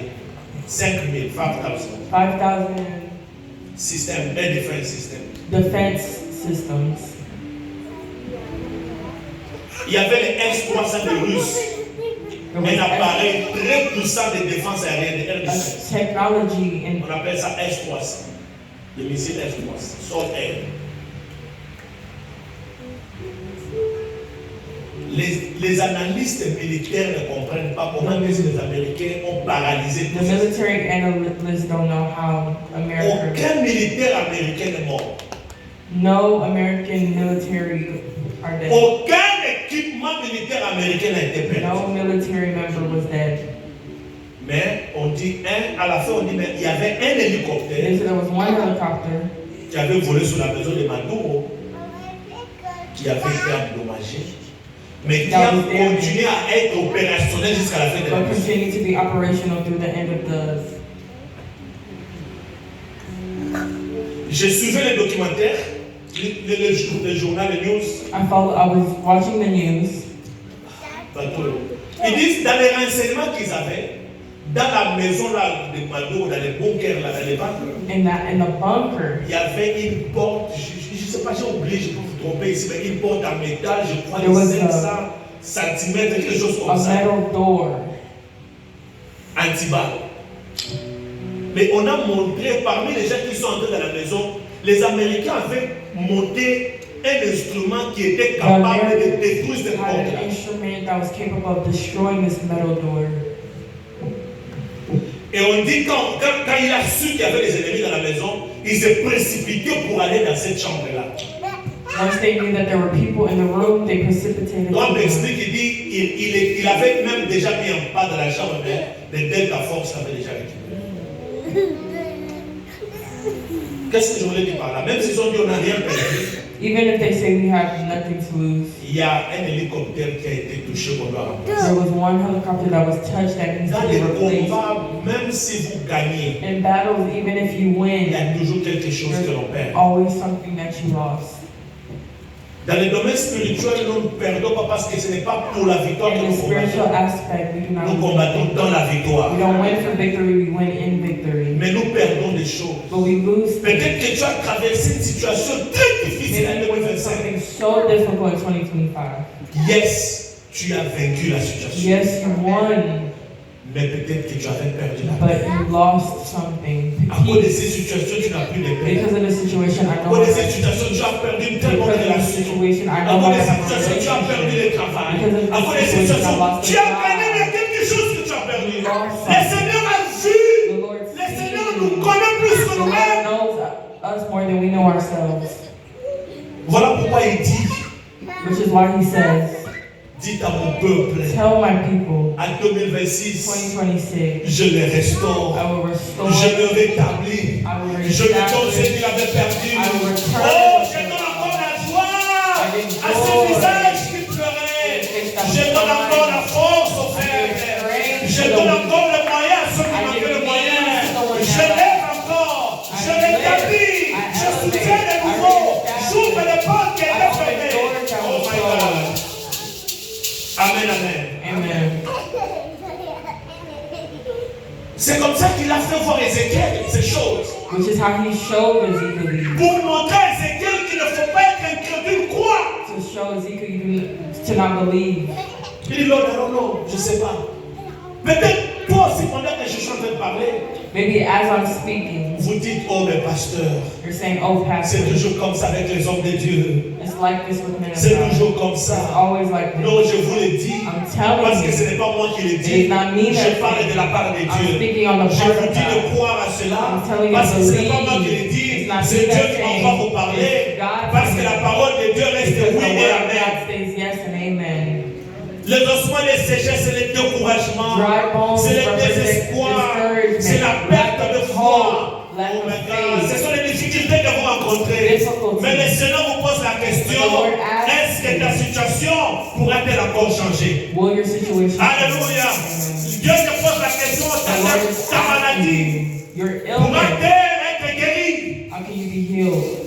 5000,
5,000
systèmes, air defense system.
defense systems.
Il y avait les S-300 de Russes,
There was
un appareil très puissant de défense aérienne, de air defense.
technology in
On appelle ça S-300, le missile S-300, sol air. Les analystes militaires ne comprennent pas comment les Américains ont paralysé
the
tout ça.
military analysts don't know how America.
Aucun militaire américain n'est mort.
No American military are dead.
Aucun équipement militaire américain n'a été perdu.
No military member was dead.
Mais on dit à la fin on dit mais il y avait un hélicoptère
They said there was one helicopter
qui avait volé sur la maison de Maduro, qui avait été endommagé, mais qui a continué à être opérationnel jusqu'à la fin de la
but
mission.
continued to be operational through the end of the.
Je suivais les documentaires, le journal, les news.
I was watching the news.
Ils disent dans les renseignements qu'ils avaient, dans la maison là, de Maduro, dans les bunkers, là, dans les bunkers,
In the bunker,
il y avait une porte, je ne sais pas, j'ai oublié, je peux vous tromper ici, mais une porte en métal, je crois,
There was
de 500 cm, quelque chose comme
a
ça,
metal door.
anti-balle. Mais on a montré, parmi les gens qui sont entrés dans la maison, les Américains avaient monté un instrument qui était
The
capable de
Americans
détruire cette
had an
porte-là.
instrument that was capable of destroying this metal door.
Et on dit quand il a su qu'il y avait des ennemis dans la maison, il s'est précipité pour aller dans cette chambre-là.
Once they knew that there were people in the room, they precipitated.
L'homme
to
explique, il dit, il avait même déjà mis un pas dans la chambre, mais les Delta Force l'avaient déjà récupéré. Qu'est-ce que je voulais dire par là? Même s'ils ont dit on n'a rien perdu,
Even if they say we have nothing to lose,
il y a un hélicoptère qui a été touché qu'on doit remplacer.
there was one helicopter that was touched that needs
Dans
to
les
be replaced.
combats, même si vous gagnez,
In battles, even if you
il
win,
y a toujours quelque chose que l'on perd.
always something that you lost.
Dans le domaine spirituel, nous ne perdons pas parce que ce n'est pas pour la victoire que
In
nous
the spiritual
combattons.
aspect, we do not
Nous
win.
combattons dans la victoire.
We don't win for victory, we win in victory.
Mais nous perdons des choses.
But we lose things.
Peut-être que tu as traversé une situation très difficile en
Maybe you went through
2025.
something so difficult in 2025.
Yes, tu as vaincu la situation.
Yes, you won,
Mais peut-être que tu avais perdu la
but
paix.
you lost something.
À cause de ces situations, tu n'as plus de paix.
Because of the situation, I
À
know
cause de ces
that.
situations, tu as perdu une telle bonne
Because of the
relation.
situation, I
À
know
cause de
that I
ces
have a
situations, tu as perdu
relationship.
le travail.
Because of
À cause de
the
ces
situation, I
situations,
lost
tu
the
as gagné
job.
mais quelque chose que tu as perdu.
You lost
Le
something.
Seigneur a vu.
The Lord
Le Seigneur
sees
nous
you.
connaît plus que
The
nous-mêmes.
Lord knows us more than we know ourselves.
Voilà pourquoi il dit,
Which is why he says,
dites à mon peuple,
tell my people,
en 2026,
2026,
je les restaure.
I will restore,
Je le rétablis.
I will
Je lui donne ce
reestablish,
qu'il avait perdu.
I will return.
Oh, je donne encore la joie à ce visage qui pleurait. Je donne encore la force aux faibles. Je donne encore le moyen à ceux qui manquaient le moyen. Je lève encore. Je rétablis. Je soutiens de nouveau. J'ouvre les portes qui étaient fermées. Oh my God. Amen, amen.
Amen.
C'est comme ça qu'il a fait voir Ézéchiel ces choses.
Which is how he showed Ezekiel these.
Pour montrer à Ézéchiel qu'il ne faut pas être incrédule, croire.
To show Ezekiel to not believe.
Il dit, Lord, I don't know, je ne sais pas. Peut-être toi aussi, pendant que je suis en train de parler,
Maybe as I'm speaking,
vous dites, oh, mais pasteur,
you're saying, oh, Pastor,
c'est toujours comme ça avec les hommes de Dieu.
it's like this with men of
C'est
God.
toujours comme
It's
ça.
always like this.
Non, je vous le dis,
I'm
parce
telling
que ce
you,
n'est pas moi qui le
it
dis.
is not me
Je
that
parle de la part de
I'm
Dieu.
speaking on the
Je
part
vous
of
dis de
God.
croire à cela,
I'm telling you
parce que
to
ce n'est pas moi qui
believe.
le dis,
It's not
c'est
me
Dieu
that's
qui
saying.
m'envoie vous parler,
It's God
parce que
saying.
la parole de Dieu reste
Because the
oui et
word of
amen.
God stays yes and amen.
Les ossements de sécheresse, c'est le découragement,
Dry bones
c'est le
represent
désespoir,
discouragement,
c'est la perte de
lack of
foi.
hope, lack
Oh
of
my God,
faith.
ce sont les difficultés que vous rencontrez.
Difficulties.
Mais le Seigneur vous pose la question,
The Lord asks
est-ce que ta situation pourra-t-elle encore changer?
Will your situation
Alléluia.
change?
Dieu te pose la question,
The Lord is
ta maladie
asking you, your illness,
pourra-t-elle être guérie?
how can you be healed?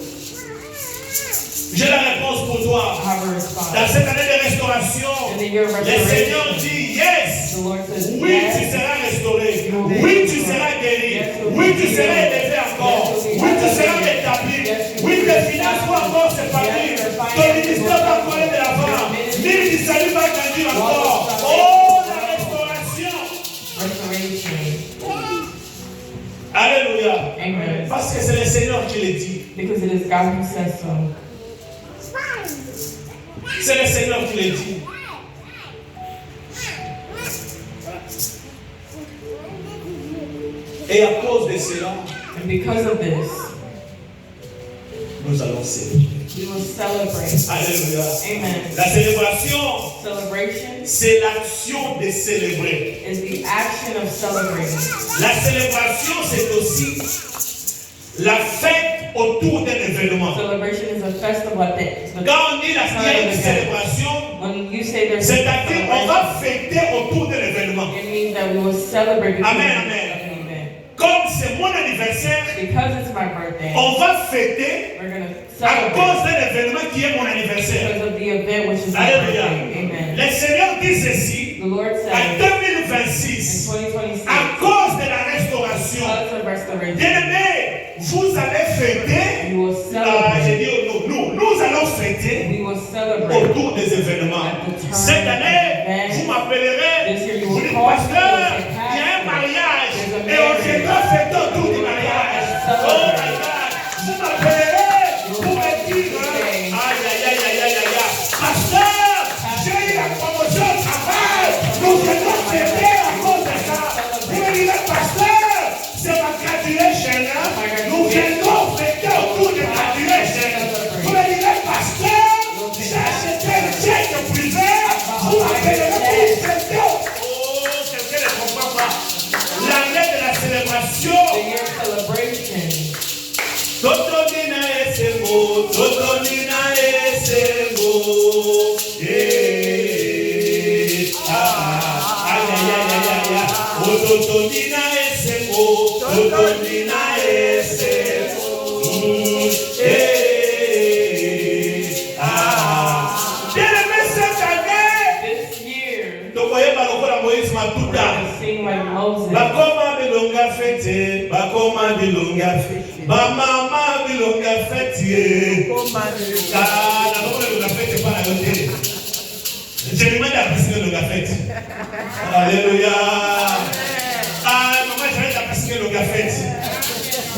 J'ai la réponse pour toi.
I have a response.
Dans cette année de restauration,
In the year of
le Seigneur
restoration,
dit yes.
the Lord says,
Oui, tu
yes,
seras restauré. Oui, tu seras guéri. Oui, tu seras élevé encore. Oui, tu seras rétabli. Oui, tes finances vont encore s'épanouir. Ton ministère va encore aller de l'avant. L'île du salut va grandir encore. Oh, la restauration.
restoration.
Alléluia.
Amen.
Parce que c'est le Seigneur qui le dit.
Because it is God who says so.
C'est le Seigneur qui le dit. Et à cause de cela,
And because of this,
nous allons célébrer.
we will celebrate.
Alléluia.
Amen.
La célébration,
Celebration
c'est l'action de célébrer.
is the action of celebrating.
La célébration, c'est aussi la fête autour d'un événement.
Celebration is a festival at the
Quand on dit qu'il y a une célébration,
when you say there's a
c'est-à-dire on
celebration,
va fêter autour d'un événement.
it means that we will celebrate because
Amen,
of
amen.
an event.
Comme c'est mon anniversaire,
Because it's my birthday,
on va fêter
we're going to
à
celebrate
cause d'un événement qui est mon anniversaire.
because of the event which is my
Alléluia.
birthday. Amen.
Le Seigneur dit ceci,
The Lord
en
says
2026,
in 2026,
à cause de la restauration,
because of restoration,
bien-aimés, vous allez fêter,
we will
j'ai
celebrate.
dit nous allons fêter
We will celebrate.
autour des événements. Cette année, vous m'appellerez, vous dites, pasteur, il y a un mariage, et on viendra fêter autour du mariage. Oh my God, vous m'appellerez pour me dire, aïe, aïe, aïe, aïe, aïe, aïe, pasteur, j'ai eu la promotion au travail, nous viendrons fêter à cause de ça. Vous me direz, pasteur,
The year of celebration.
Totonina esengo, totonina esengo. Ay. Totonina esengo, totonina esengo.
This year,
Tokoyeba lokola Moïse Matuta.
sing like Moses.
Bakoma bilonga fete, bakoma bilonga fete, bamama bilonga fete. Na bakoma bilonga fete pas la yote. Je demande à passer bilonga fete. Alléluia. Maman j'arrête à passer bilonga fete.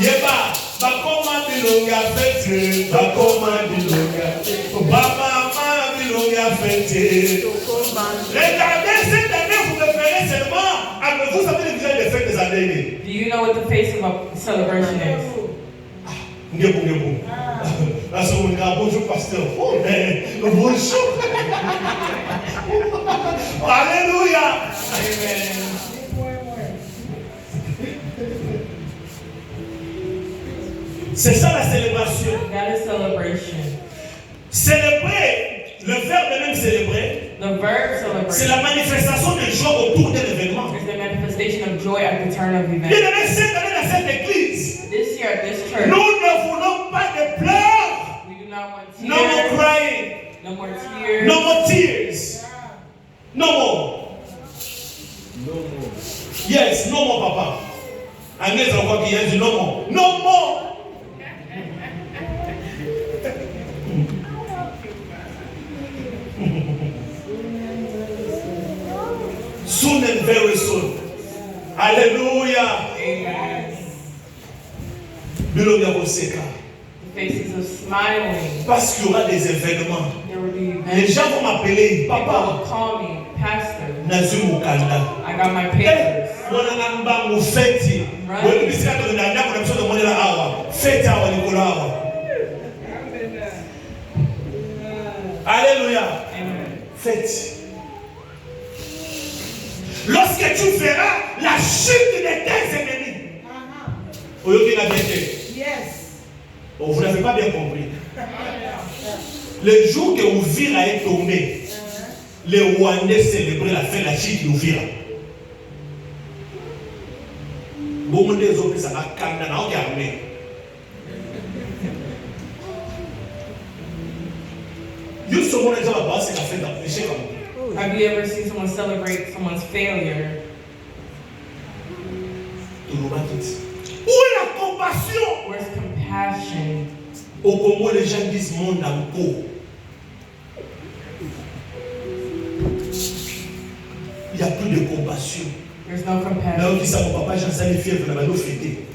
Yeba, bakoma bilonga fete, bakoma bilonga fete, bamama bilonga fete. Regardez cette année, vous me ferez seulement. Vous savez le visage des fêtes des années.
Do you know what the face of a celebration is?
Bonjour pasteur. Oh, bonjour. Alléluia.
Amen.
C'est ça la célébration.
That is celebration.
Célébrer, le verbe même célébrer,
The verb
c'est
celebration
la manifestation de joie autour d'un événement.
is the manifestation of joy at the turn of
Bien
events.
aimé, cette année dans cette église,
This year at this
nous
church,
ne voulons pas de pleurs.
we do not want
No more
tears.
crying.
No more tears.
No more tears. No more. Yes, no more, papa. Agnès encore qui a dit no more. No more. Soon and very soon. Alléluia.
Amen.
Bilonga Boseka.
Faces of smiling.
Parce qu'il y aura des événements.
There will be
Les
events.
gens vont m'appeler
People
papa.
will call me, Pastor.
Nazu Mukanda.
I got my papers.
Mwana mbangu feti.
Right.
Wewe bisika to ndanda kuna msodo mwana la awa. Feti awa nikola awa. Alléluia.
Amen.
Feti. Lorsque tu verras la chute de tes ennemis. Oyoki na bien.
Yes.
Oh, vous n'avez pas bien compris. Le jour que Ouvira est tombé, les Rwandais célébraient la fin de la chute d'Ouvira. Beaucoup des hommes ça va calmer dans l'armée. Juste ce moment, ça va passer la fin de la péché comme
Have you ever seen someone celebrate someone's failure?
tout le monde quitte. Où est la compassion?
Where's compassion?
Au Congo, les gens disent mon amour. Il n'y a plus de compassion.
There's no
Là, on
compassion.
dit ça, mon papa, j'en sais les fièvres, on va nous fêter.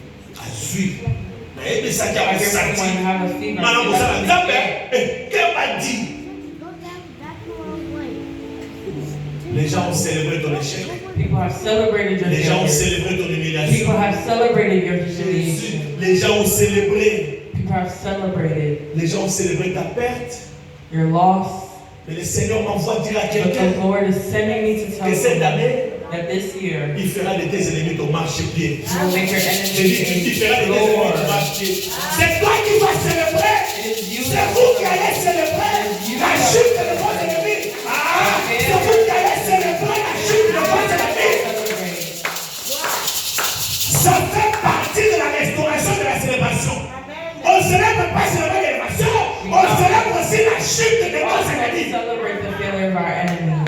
À suivre. Mais ça qui a
I hear
senti.
someone have a fever.
Maintenant, vous savez,
That's
qu'est-ce m'a dit? Les gens ont célébré ton échec.
People have celebrated your
Les gens ont
failure.
célébré ton
People
humiliation.
have celebrated your humiliation.
Les gens ont célébré.
People have celebrated
Les gens ont célébré ta perte.
your loss.
Mais le Seigneur m'envoie dire à
But
quelqu'un
the Lord is sending me to
que
tell
cette
you
année,
that this year,
il fera de tes ennemis ton marchepied.
you will make your
Je dis, tu
enemies
feras de tes ennemis ton
Lord.
marchepied. C'est toi qui vas célébrer.
It is you
C'est
that
vous qui allez célébrer la chute de vos ennemis. C'est vous qui allez célébrer la chute de vos ennemis.
celebrate.
Ça fait partie de la restauration de la célébration. On ne célèbre pas seulement l'élévation, on célèbre aussi la chute de nos ennemis.
Celebrate the failure of our enemies.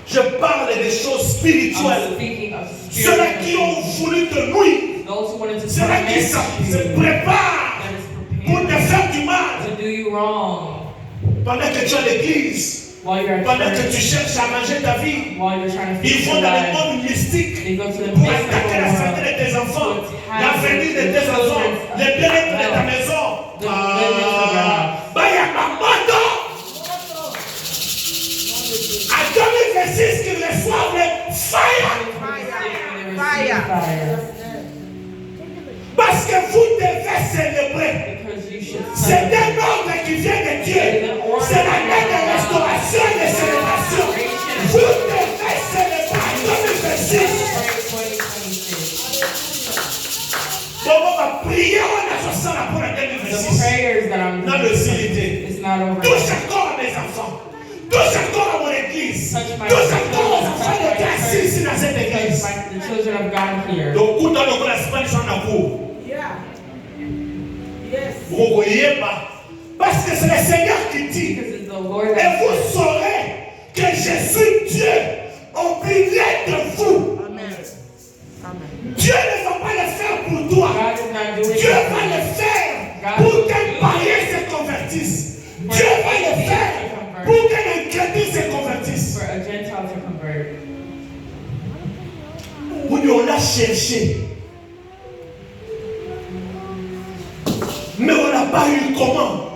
Je parle des choses
I'm
spirituelles.
speaking of
Ceux-là qui
spiritual
ont voulu te nuire,
things. Those who wanted to
ceux-là qui se
torment you,
préparent
that is
pour te
prepared
faire du mal.
to do you wrong
Pendant que tu es à l'église,
while you're at
pendant que tu
church,
cherches à manger ta vie,
while you're trying to
ils
fix
vont
your
dans le
life.
monde mystique
They go to the
pour attaquer la
mystical
santé
world.
de tes enfants, l'avenir de tes enfants, les bien-être de ta maison. Baya Mamoto! À 2026, qu'ils reçoivent le fire!
Fire.
Parce que vous devez célébrer.
Because you should
C'est
celebrate.
un ordre qui vient de Dieu. C'est l'année de restauration et de célébration. Vous devez célébrer en 2026.
Celebrate 2026.
Bon, on va prier, on a ça pour la
The
2026.
prayers that I'm
Dans le ciel,
it's not over.
touche encore à mes enfants. Touche encore à mon église.
Touch my
Touche encore aux enfants de Dieu assis ici dans cette église.
the children of God here.
Donc, où dans le Spanish on a cours.
Yeah. Yes.
Vous voyez pas. Parce que c'est le Seigneur qui dit.
Because it's the Lord
Et
that
vous saurez que je suis Dieu au milieu de vous.
Amen. Amen.
Dieu ne va pas le faire pour toi.
God is not doing
Dieu
it
va le faire pour qu'un païen se convertisse. Dieu va le faire pour qu'un chrétien se convertisse.
for a Gentile to convert.
Où on l'a cherché. Mais on n'a pas eu comment.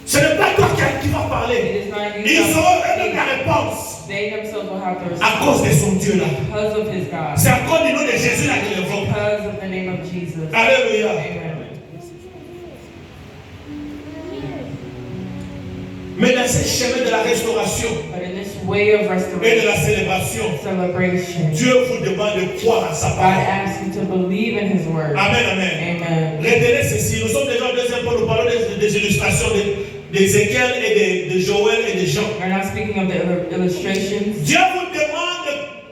Ce n'est pas toi qui va
It
parler.
is not you.
Ils auront eux-mêmes la réponse
They themselves will have the
à cause de son Dieu là.
because of his God.
C'est à cause du nom de Jésus là qu'il évoque.
Because of the name of Jesus.
Alléluia.
Amen.
Mais dans ce chemin de la restauration
But in this way of
et de
restoration,
la célébration,
celebration,
Dieu vous demande de croire à sa
God
parole.
asks you to believe in his word.
Amen, amen.
Amen.
Retenez ceci. Nous sommes déjà au deuxième point. Nous parlons des illustrations d'Ézéchiel et de Joël et de Jean.
We're not speaking of the illustrations.
Dieu vous demande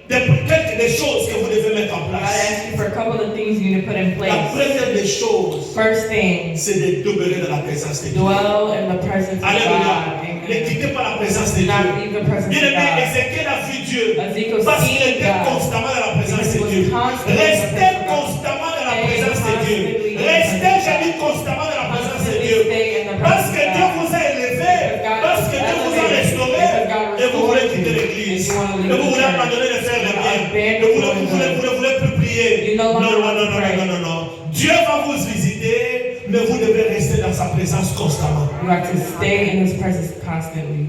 des choses que vous devez mettre en
God
place.
asks you for a couple of things you need to put in
La
place.
première des choses,
First thing,
c'est de demeurer dans la présence de Dieu.
dwell in the presence of
Alléluia.
God.
Ne
Amen.
quittez pas la présence de
Do not
Dieu.
leave the presence
Bien
of
aimé,
God.
Ézéchiel a vu Dieu
Ezekiel
parce qu'il
seen
était
God.
constamment dans la présence de
Because he
Dieu.
was constantly in the
Restez
presence of God.
constamment dans la
Stay
présence de Dieu.
constantly in the
Restez,
presence of
j'ai
God.
dit, constamment dans la présence de
Constantly
Dieu.
stay in the
Parce
presence
que
of
Dieu
God.
vous a élevé,
Because God
parce que Dieu vous a
elevated,
restauré,
because God
et vous voulez
restored
quitter
you,
l'église.
and you want to leave
Et vous
the
voulez
church.
abandonner de faire le
You
bien.
abandon
Et vous
doing good.
ne voulez plus prier.
You no
Non,
longer
non,
want
non,
to
non,
pray.
non, non, non. Dieu va vous visiter, mais vous devez rester dans sa présence constamment.
You have to stay in his presence constantly.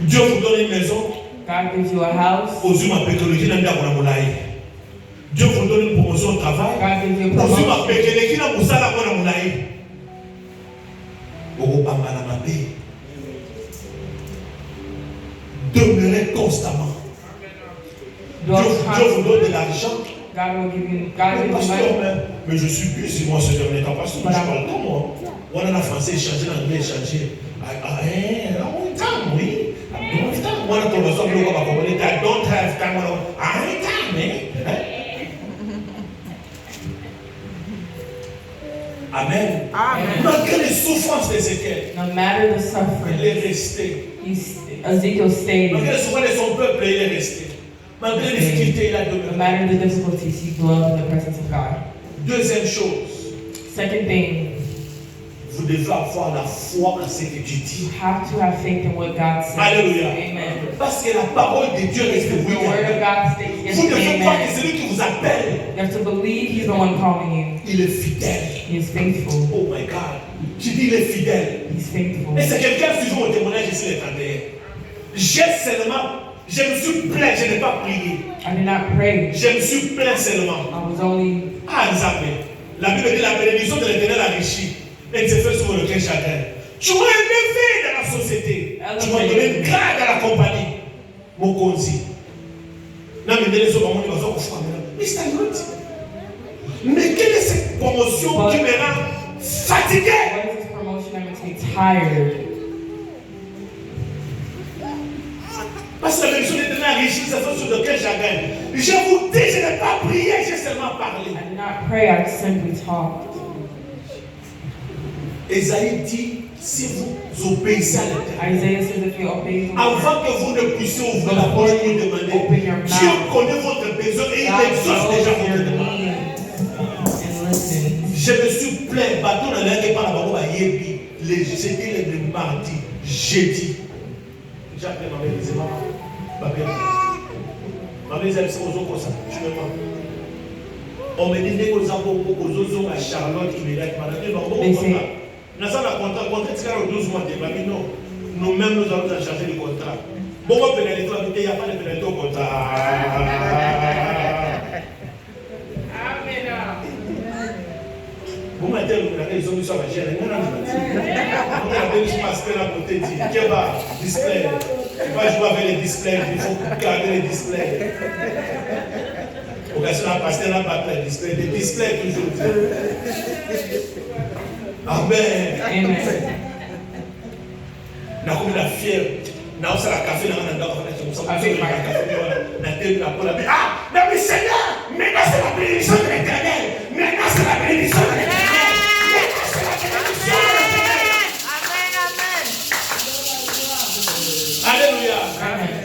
Dieu vous donne une maison.
God gives you a house.
Ozuma Pekeleki na ndako na molayi. Dieu vous donne une promotion au travail.
God gives you a
Ozuma
promotion.
Pekeleki na musala ko na molayi. Okobamba na mabe. Demeurez constamment. Dieu
Dwell
vous
constantly.
donne de l'argent.
God will give you.
Mais
God gives you
pasteur,
money.
mais je suis busy moi ce dernier temps. Pasteur, mais je parle comme moi. On a en français échangé, en anglais échangé. Oui. I don't have time. I ain't time, man. Amen.
Amen.
Malgré les souffrances d'Ézéchiel,
No matter the
il
suffering,
est resté.
Ezekiel stayed.
Malgré les souffrances de son peuple, il est resté. Malgré les difficultés, il a
No
demeuré.
matter the difficulties, he dwelled in the presence of God.
Deuxième chose,
Second thing,
vous devez avoir la foi en ce que Dieu dit.
you have to have faith in what God says.
Alléluia.
Amen.
Parce que la parole de Dieu reste
The
oui.
word of God stays yes
Vous
and
devez croire que
amen.
celui qui vous appelle,
You have to believe he's the one calling you.
il est fidèle.
He is faithful.
Oh my God. Je dis il est fidèle.
He's faithful.
Et c'est quelqu'un qui suit mon témoignage ici les 31. J'ai seulement, je me suis plaint, je n'ai pas prié.
I did not pray.
Je me suis plaint seulement.
I was only,
Ah, Nzambe. La Bible dit la bénédiction de l'Éternel enrichit. Et se fait sur le cœur chacun. Tu m'as élevé dans la société. Tu m'as donné une grade dans la compagnie. Mon consi. Non, mais les autres, on va mais c'est un autre. Mais quelle est cette promotion qui me rend fatigué?
what is this promotion that makes me tired?
Parce que la bénédiction de l'Éternel enrichit, ça fait sur le cœur chacun. Je vous dis, je n'ai pas prié, j'ai seulement parlé.
I did not pray, I simply talked.
Esaïe dit, si vous obéissez à l'Éternel,
Isaiah says if you obey the word,
avant que vous ne puissiez ouvrir la bouche pour demander,
Open your mouth.
Dieu connaît votre besoin et il
God
exauce
knows
déjà
your
votre demande.
needs and listen.
Je me suis plaint, bateau dans l'air qui parle à Baba Yebi, c'était le mardi, jeudi. J'ai appelé ma mère, disait maman, maman, ils aiment ça aux autres comme ça, tu me mens. On me dit que aux autres, à Charlotte qui me dit, nous avons un contrat, c'est 12 mois de famille, non. Nous-mêmes, nous allons changer le contrat. Bon, on va pénalité, il n'y a pas de pénalité au contrat. Vous m'avez dit, ils ont mis sur la chaîne. On a dit, pasteur à côté, qui va display. Moi, je vois avec les displays, il faut garder les displays. Pour que la pasteur n'a pas les displays, les displays toujours. Amen.
Amen.
Na comme la fièvre, na on la café na on a comme ça, on fait la café na tête la pour la mais mais Seigneur, maintenant c'est la bénédiction de l'Éternel. Maintenant c'est la bénédiction de l'Éternel. Maintenant c'est la bénédiction de l'Éternel. Alléluia.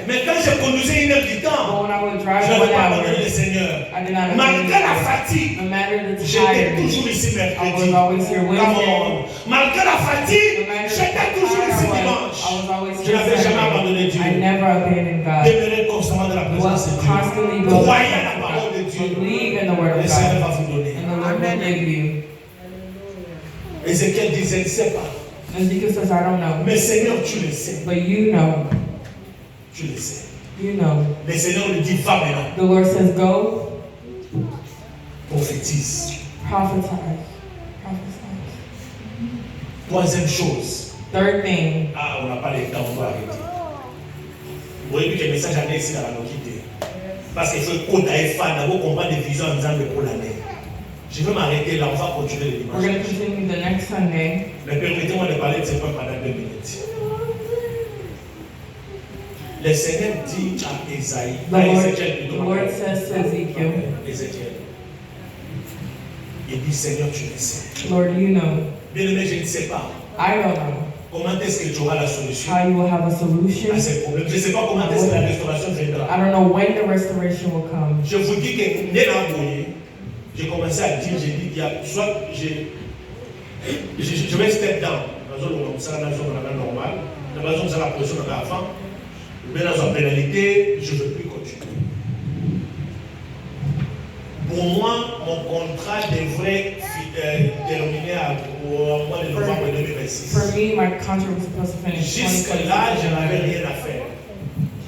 Mais quand je conduisais une heure du temps,
But when I would
je
drive
n'avais
1
pas
hour,
abandonné le Seigneur.
I did not
Malgré la
abandon
fatigue,
no matter the
j'étais
tiredness.
toujours ici
I
mercredi.
was always here
Come
Wednesday.
on. Malgré la
No
fatigue,
matter
j'étais toujours
how
ici
tired I
dimanche.
was always
Je n'avais jamais abandonné
here.
Dieu.
I never abandoned God.
Demeurer constamment dans la présence
Was
de Dieu.
constantly go
Croyez à la parole de Dieu.
believe in the word
Le
of
Seigneur
God.
va vous donner.
And the Lord will give you.
Ézéchiel disait, ne sais pas.
Ezekiel says, I don't know.
Mais Seigneur, tu le sais.
But you know.
Tu le sais.
You know.
Le Seigneur lui dit, va maintenant.
The Lord says, go,
Prophétise.
prophesy. Prophesy.
Troisième chose.
Third thing.
Ah, on n'a pas le temps, on doit arrêter. Vous voyez que le message a ici dans la quitter. Parce qu'il faut qu'on ait fan, d'abord comprendre des visions en disant pour l'année. Je vais m'arrêter là, on va continuer le
We're going to
dimanche.
continue the next Sunday.
Mais permettez-moi de parler de ce point pendant 2 minutes. Le Seigneur dit à Esaïe, à Ézéchiel
The
plutôt,
Lord says to Ezekiel,
Ézéchiel, il dit Seigneur, tu le sais.
Lord, you know.
Bien aimé, je ne sais pas
I don't know
comment est-ce que tu auras la solution
how you will have a solution.
à ces problèmes. Je ne sais pas comment est-ce que la restauration viendra.
I don't know when the restoration will come.
Je vous dis que dès l'envoyé, j'ai commencé à dire, j'ai dit qu'il y a soit je vais step down dans une zone normale, dans une zone de la position de l'enfant, mais dans une pénalité, je ne veux plus continuer. Pour moi, mon contrat devrait terminer au mois de novembre 2026.
For me, my contract was supposed to finish
Jusque-là, je n'avais rien à faire.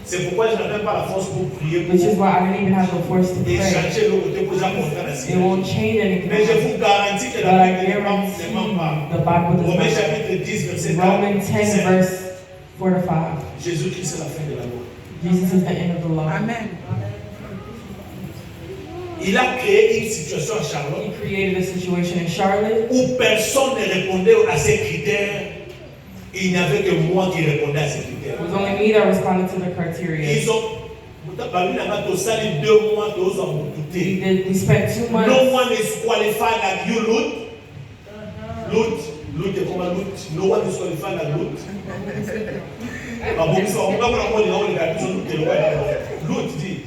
C'est pourquoi je n'avais pas la force pour prier
which is why I didn't even have the force to
et
pray.
changer le côté pour ça mon frère.
It won't change anything.
Mais je vous garantis que
But
la
I
Bible ne ment pas.
guarantee the Bible does
Romains
not.
chapitre 10, verset 4.
Romans 10, verse 4 to 5.
Jésus-Christ est la fin de la loi.
Jesus is the end of the law.
Amen.
Il a créé une situation à
He
Charlotte
created a situation in Charlotte
où personne ne répondait à ces critères. Il n'y avait que moi qui répondais à ces
It
critères.
was only me that responded to the criteria.
Ils ont. Parmi la bataille, ça les 2 mois, tous ont douté.
We spent 2 months.
No one is qualified like you, Lut. Lut est comme un Lut. No one is qualified like Lut. Lut dit.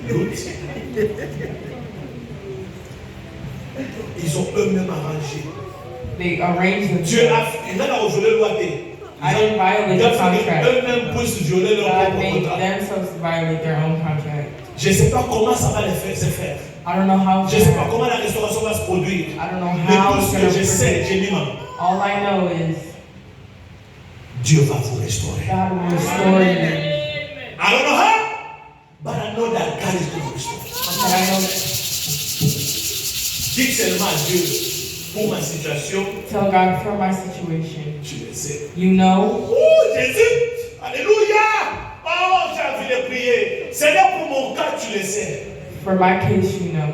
Lut. Ils ont eux-mêmes arrangé.
They arranged
Dieu
the
a violé loi.
I didn't violate the contract.
Eux-mêmes puissent violer leur
God
propre
made
contrat.
themselves violate their own contract.
Je ne sais pas comment ça va se faire.
I don't know how.
Je ne sais pas comment la restauration va se produire.
I don't know
Mais
how
tout
it's
ce que
gonna
je sais,
proceed.
génuinement,
All I know is
Dieu va vous restaurer.
God will restore you.
I don't know how, but I know that God is going to restore.
But I know that.
Dites seulement à Dieu, pour ma situation,
Tell God for my situation.
tu le sais.
You know.
Oh Jésus, alléluia. Oh, j'ai envie de prier. Seigneur, pour mon cas, tu le sais.
For my case, you know.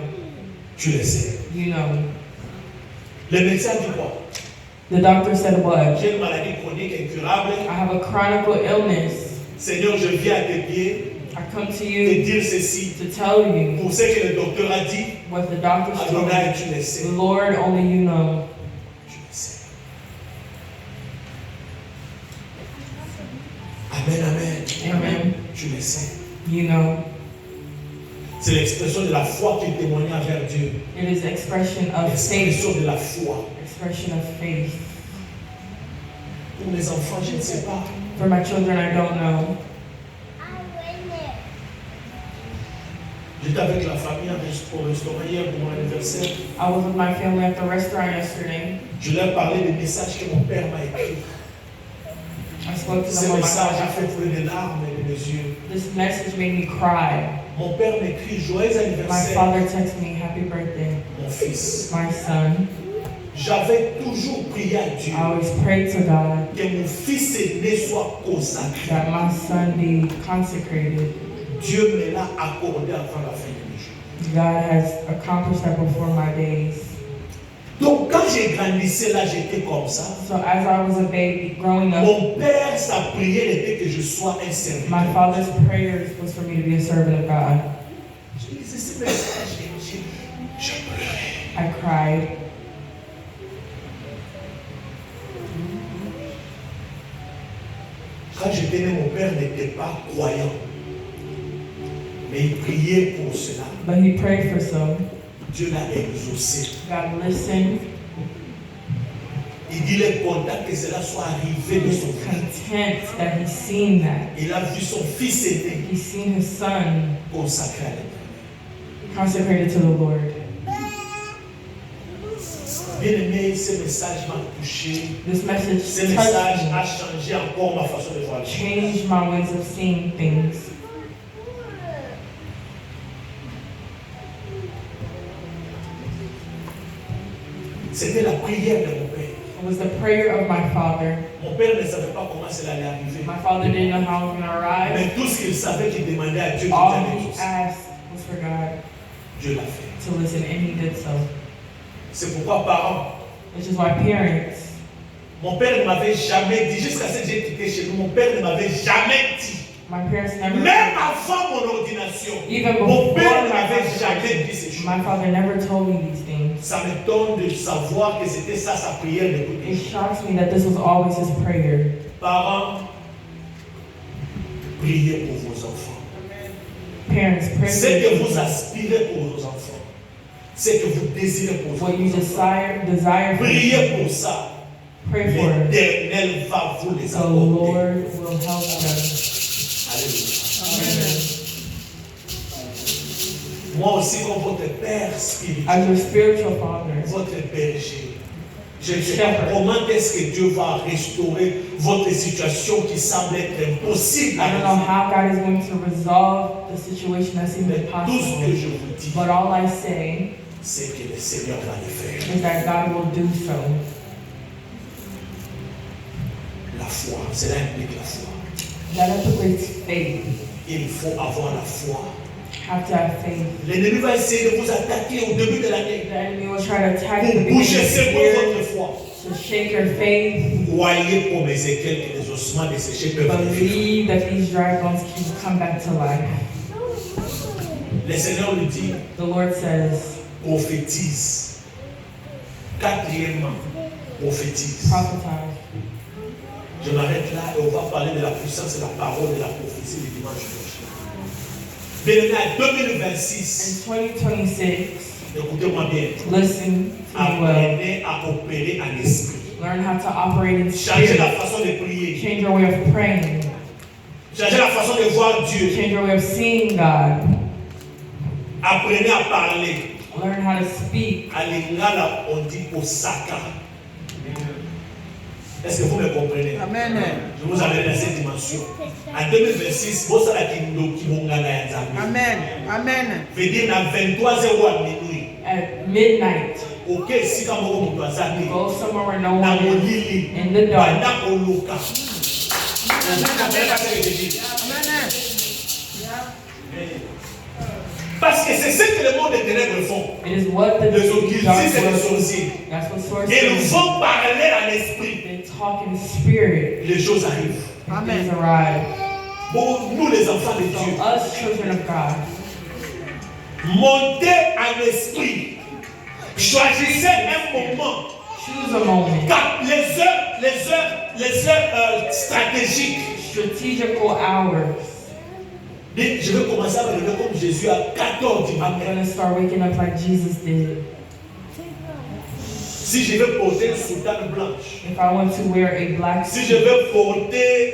Tu le sais.
You know.
Le médecin dit quoi?
The doctor said what?
J'ai une maladie chronique incurable.
I have a chronic illness.
Seigneur, je viens à tes pieds
I come to
te
you
dire ceci.
to tell you
Pour ce que le docteur a dit,
what the doctor told
Adonai,
me.
tu le sais.
Lord, only you know.
Tu le sais. Amen, amen.
Amen.
Tu le sais.
You know.
C'est l'expression de la foi qui témoigne envers Dieu.
It is expression of faith.
L'expression de la foi.
Expression of faith.
Pour mes enfants, je ne sais pas.
For my children, I don't know.
J'étais avec la famille au restaurant hier pour mon anniversaire.
I was with my family at the restaurant yesterday.
Je leur parlais des messages que mon père m'a écrits.
I spoke to
Ce
them about my
message a fait
father.
couler des larmes de mes yeux.
This message made me cry.
Mon père m'écrit joyeux
My
anniversaire,
father texted me, happy birthday,
mon fils.
my son.
J'avais toujours prié à Dieu
I always prayed to God
que mon fils aîné soit consacré.
that my son be consecrated.
Dieu me l'a accordé avant la fin de mes jours.
God has accomplished that before my days.
Donc quand j'ai grandissé là, j'étais comme ça.
So as I was a baby growing up,
Mon père, sa prière était que je sois un serviteur.
my father's prayers was for me to be a servant of God.
Je disais, c'est mais ça, je pleurais.
I cried.
Quand j'étais né, mon père n'était pas croyant. Mais il priait pour cela.
But he prayed for some.
Dieu l'a exaucé.
God listened.
Il dit, il est content que cela soit arrivé
He
de
was
son frère.
content that he's seen that.
Il a vu son fils aîné
He's seen his son
consacré à l'Éternel.
consecrated to the Lord.
Bien aimé, ce message m'a touché.
This message
Ce message
touched
a
me,
changé encore ma façon de voir les choses.
changed my ways of seeing things.
C'était la prière de mon père.
It was the prayer of my father.
Mon père ne savait pas comment cela allait arriver.
My father didn't know how it was going to arrive.
Mais tout ce qu'il savait, qu'il demandait à Dieu, qu'il
All
allait
he
tout ça.
asked was for God
Dieu l'a fait.
to listen, and he did so.
C'est pourquoi, parents,
Which is why parents,
mon père ne m'avait jamais dit, jusqu'à ce que j'ai quitté chez nous, mon père ne m'avait jamais dit,
my parents never,
même avant mon ordination,
even
mon
before
père ne
my
m'avait
father,
jamais dit ces choses.
my father never told me these things.
Ça m'étonne de savoir que c'était ça sa prière de tous les
It
jours.
shocks me that this was always his prayer.
Parents, priez pour vos enfants.
Parents, pray
Ce
for
que
your
vous
children.
aspirez pour vos enfants, ce que vous désirez pour vos
What you
enfants,
desire for
priez
them.
pour ça.
Pray for it.
L'Éternel va vous les
The
accorder.
Lord will help them.
Alléluia.
Amen.
Moi aussi, comme votre Père spirituel,
As your spiritual father,
votre berger, je ne sais pas comment est-ce que Dieu va restaurer votre situation qui semble être impossible à
I don't know
résoudre.
how God is going to resolve the situation that seems
Mais tout ce que
impossible.
je vous dis,
But all I say
c'est que le Seigneur va le faire.
is that God will do so.
La foi, cela implique la foi.
That implicates faith.
Il faut avoir la foi.
Have to have faith.
L'ennemi va essayer de vous attaquer au début de l'année
The enemy will try to attack you at the
pour
beginning
bouger,
of the
secouer
year
votre foi.
to shake your faith.
Croyez comme Ézéchiel que les ossements desséchés peuvent revivre.
Believe that these dry bones can come back to life.
Le Seigneur lui dit,
The Lord says,
prophétise. Quatrièmement, prophétise.
prophesy.
Je m'arrête là et on va parler de la puissance et la parole de la prophétie le dimanche prochain. Bien-aimé, en 2026,
In 2026,
écoutez-moi bien,
listen to me well.
apprenez à opérer en esprit.
Learn how to operate in
Changez la
spirit.
façon de prier.
Change your way of praying.
Changez la façon de voir Dieu.
Change your way of seeing God.
Apprenez à parler.
Learn how to speak.
À l'ingala, on dit Osaka. Est-ce que vous me comprenez?
Amen.
Je vous amène dans cette dimension. En 2026, vous savez qui vont gagner.
Amen. Amen.
Veut dire dans 23h à minuit.
At midnight,
Ok, si quand vous vous passez,
go somewhere where no
dans
one
mon
is.
lit,
In the dark.
pendant qu'on loca.
Amen.
Parce que c'est ce que le monde des ténèbres font.
It is what the
Les
dark
occultistes et les
world.
sorciers.
That's what
Ils
sorcery is.
vont parler à l'esprit.
They talk in spirit.
Les choses arrivent.
Things
Amen.
arrive.
Bon, nous les enfants de
So
Dieu,
us children of God,
montez en esprit. Choisissez un moment.
choose a moment.
Car les heures stratégiques.
Strategical hours.
Je vais commencer à me lever comme Jésus à 14 du
I'm
matin.
gonna start waking up like Jesus did.
Si je vais porter une soutane blanche,
If I want to wear a black
si
suit,
je vais porter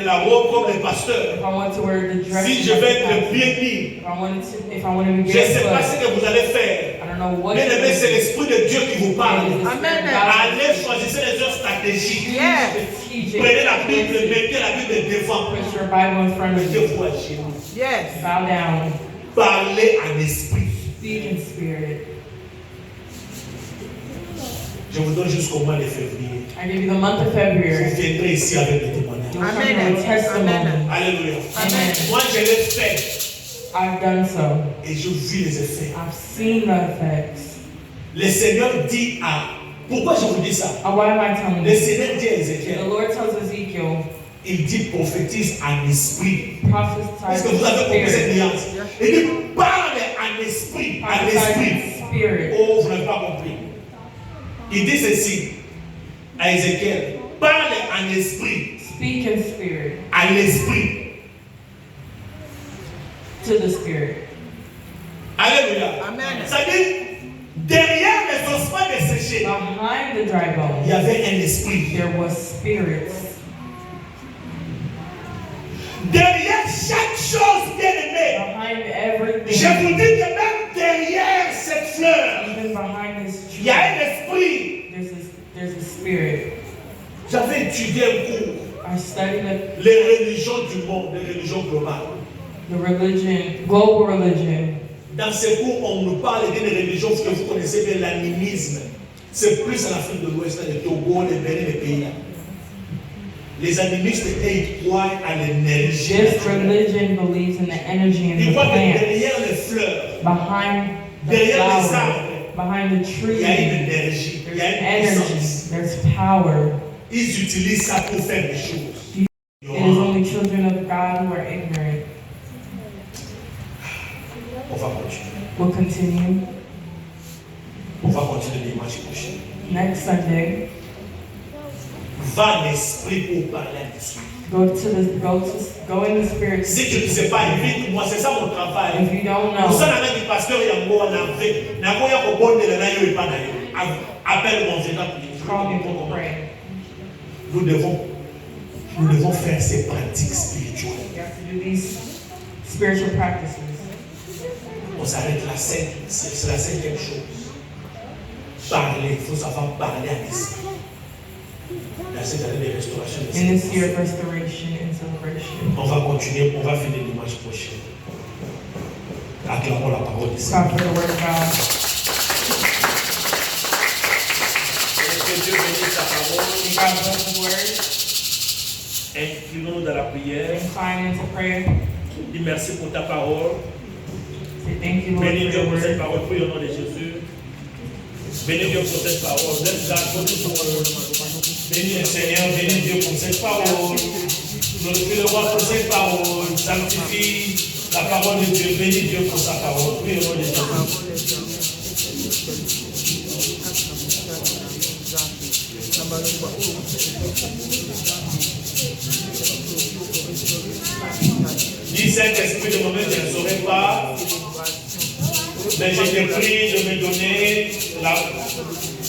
la robe comme les pasteurs,
if I want to wear the dress,
si je
like
vais
the
être
pastor,
bien mis,
if I want to be
je ne sais pas ce
barefoot,
que vous allez faire.
I don't know what.
Bien aimé, c'est
it is.
l'Esprit de Dieu qui vous parle.
It is the Spirit of
Amen.
God.
Allez choisir les heures stratégiques.
Yes.
Strategic.
Prenez la Bible, mettez la Bible devant.
Put your Bible in front of you.
Mettez-vous à genoux.
Yes.
Bow down.
Parlez en esprit.
Speak in spirit.
Je vous donne jusqu'au mois de février.
I give you the month of
Vous
February.
viendrez ici avec des témoignages.
You'll come here with testimony.
Alléluia.
Amen.
Moi, je l'ai fait
I've done so.
et je vis les effets.
I've seen the effects.
Le Seigneur dit à... Pourquoi je vous dis ça?
Why am I telling
Le
you?
Seigneur dit à
The
Ézéchiel,
Lord tells Ezekiel,
il dit prophétise en esprit. Est-ce
prophesy
que vous avez compris
in
cette
spirit.
nuance? Il dit parle en esprit. En
Prophesy
esprit.
in spirit.
Oh, vous n'avez pas compris. Il dit ceci à Ézéchiel. Parle en esprit.
Speak in spirit.
À l'esprit.
To the spirit.
Alléluia.
Amen.
Ça dit, derrière les ossements desséchés,
Behind the dry
il y
bones,
avait un esprit.
there was spirits.
Derrière chaque chose bien aimée,
Behind
je
everything,
vous dis que même derrière cette fleur,
even behind this
il y a un
tree,
esprit.
there's a spirit.
J'avais étudié un cours,
I studied
les religions du monde, les religions globales.
the religion, global religion.
Dans ce cours, on nous parle d'une religion que vous connaissez bien, l'animisme. C'est plus en Afrique de l'Ouest, le Togo, le Bénin, les pays là. Les animistes, ils croient à l'énergie.
This religion believes in the energy in
Ils
the
croient que
plant.
derrière les fleurs,
Behind the
derrière les
flowers,
arbres,
behind the
il y a une
tree,
énergie, il y
there's
a une
energy,
puissance.
there's power.
Ils utilisent ça pour faire des choses.
It is only children of God who are ignorant.
On va continuer.
We'll continue
On va continuer dimanche prochain.
next Sunday.
Va en esprit pour parler en esprit.
Go in the spirit.
Si tu ne sais pas, invite-moi, c'est ça mon travail.
If you don't
Pour ça,
know,
le pasteur Yango, on a fait. Nakoya ko bonne la yo et pas na yo. Appelle mon Seigneur.
call me, we'll pray.
Nous devons faire ces pratiques spirituelles.
You have to do these spiritual practices.
On s'arrête là, c'est la cinquième chose. Parler, il faut savoir parler à l'esprit. Dans cette année de restauration,
In this year of restoration and celebration.
on va continuer, on va finir dimanche prochain. Acclamons la parole de Dieu.
God for the word of God.
Que Dieu bénisse sa parole.
May God bless the word.
Inclinons-nous dans la prière.
Incline into prayer.
Dis merci pour ta parole.
Say thank you, Lord, for
Bénis Dieu
your
pour cette
word.
parole. Prie au nom de Jésus. Bénis Dieu pour cette parole. Laisse God pour tout son word. Bénis le Seigneur. Bénis Dieu pour cette parole. Glorifie le roi pour cette parole. Sanctifie la parole de Dieu. Bénis Dieu pour sa parole. Prie au nom de Jésus. Dis Saint-Esprit, de moment je ne saurais pas, mais je te prie de me donner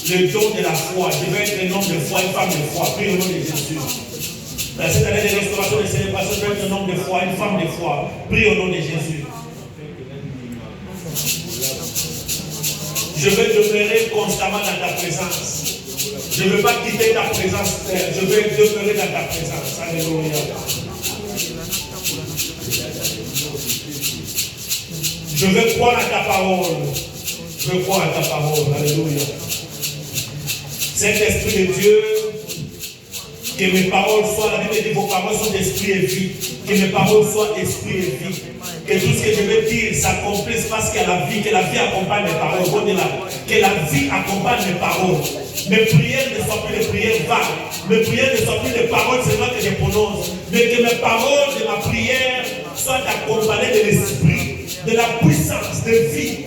le don de la foi. Je veux être un homme de foi, une femme de foi. Prie au nom de Jésus. Dans cette année de restauration, de célébration, je veux être un homme de foi, une femme de foi. Prie au nom de Jésus. Je veux demeurer constamment dans ta présence. Je ne veux pas quitter ta présence, Père. Je veux demeurer dans ta présence. Alléluia. Je veux croire à ta parole. Je veux croire à ta parole. Alléluia. Saint-Esprit de Dieu, que mes paroles soient, la Bible dit, vos paroles sont d'esprit et vie. Que mes paroles soient esprit et vie. Que tout ce que je veux dire s'accomplisse parce qu'il y a la vie, que la vie accompagne mes paroles. Que la vie accompagne mes paroles. Mes prières ne soient plus des prières vagues. Mes prières ne soient plus des paroles seulement que je prononce. Mais que mes paroles de ma prière soient accompagnées de l'esprit, de la puissance, de vie.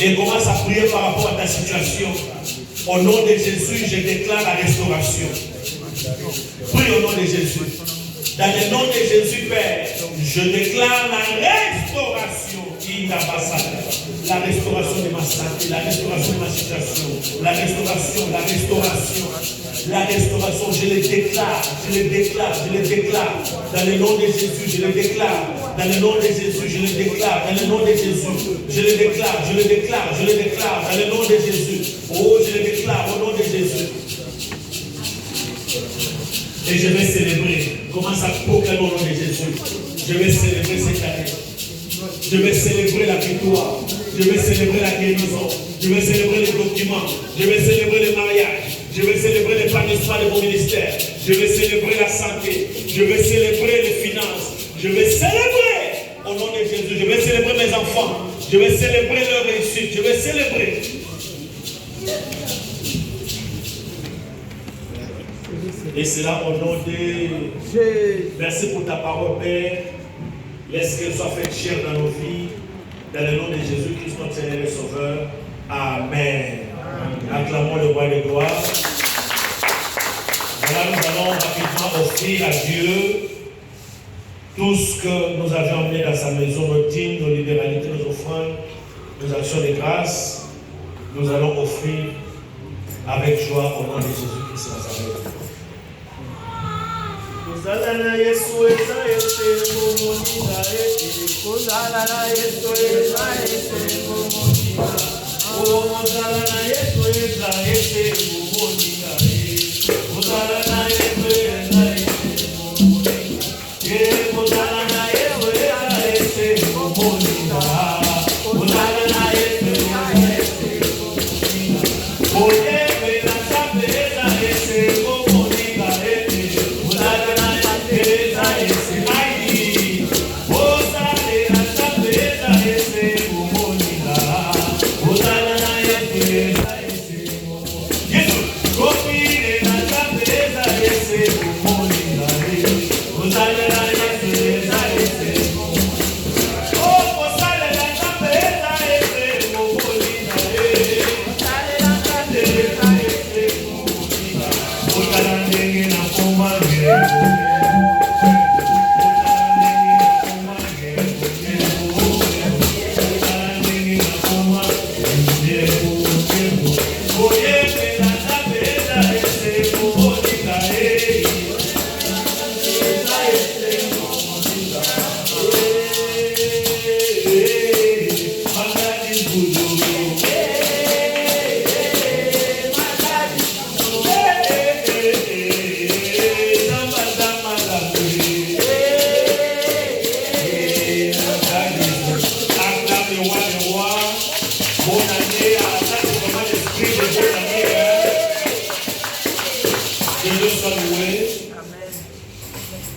Et commence à prier par rapport à ta situation. Au nom de Jésus, je déclare la restauration. Prie au nom de Jésus. Dans le nom de Jésus, Père, je déclare la restauration. La restauration de ma santé, la restauration de ma situation, la restauration, je le déclare, dans le nom de Jésus, je le déclare, dans le nom de Jésus, je le déclare, dans le nom de Jésus, je le déclare, dans le nom de Jésus, oh, je le déclare au nom de Jésus. Et je vais célébrer, commence à proclamer au nom de Jésus, je vais célébrer cette année. Je vais célébrer la victoire. Je vais célébrer la guérison. Je vais célébrer les documents. Je vais célébrer le mariage. Je vais célébrer les épanouissements de mon ministère. Je vais célébrer la santé. Je vais célébrer les finances. Je vais célébrer au nom de Jésus. Je vais célébrer mes enfants. Je vais célébrer leur réussite. Je vais célébrer. Et cela au nom de... Merci pour ta parole, Père. Laisse qu'elle soit faite chère dans nos vies. Dans le nom de Jésus-Christ, notre Seigneur et Sauveur. Amen. Acclamons le roi de gloire. Voilà, nous allons rapidement offrir à Dieu tout ce que nous avions emmené dans sa maison, nos dîmes, nos libéralités, nos offrandes, nos actions de grâce. Nous allons offrir avec joie au nom de Jésus-Christ Nazareth. Kozalana Yesu eza ete momonina ete Kozalana Yesu eza ete momonina Kozalana Yesu eza ete momonina Kozalana Yesu eza ete momonina Kozalana Yesu eza ete momonina Kozalana Yesu eza ete momonina Oye pena sabe eza ete momonina Kozalana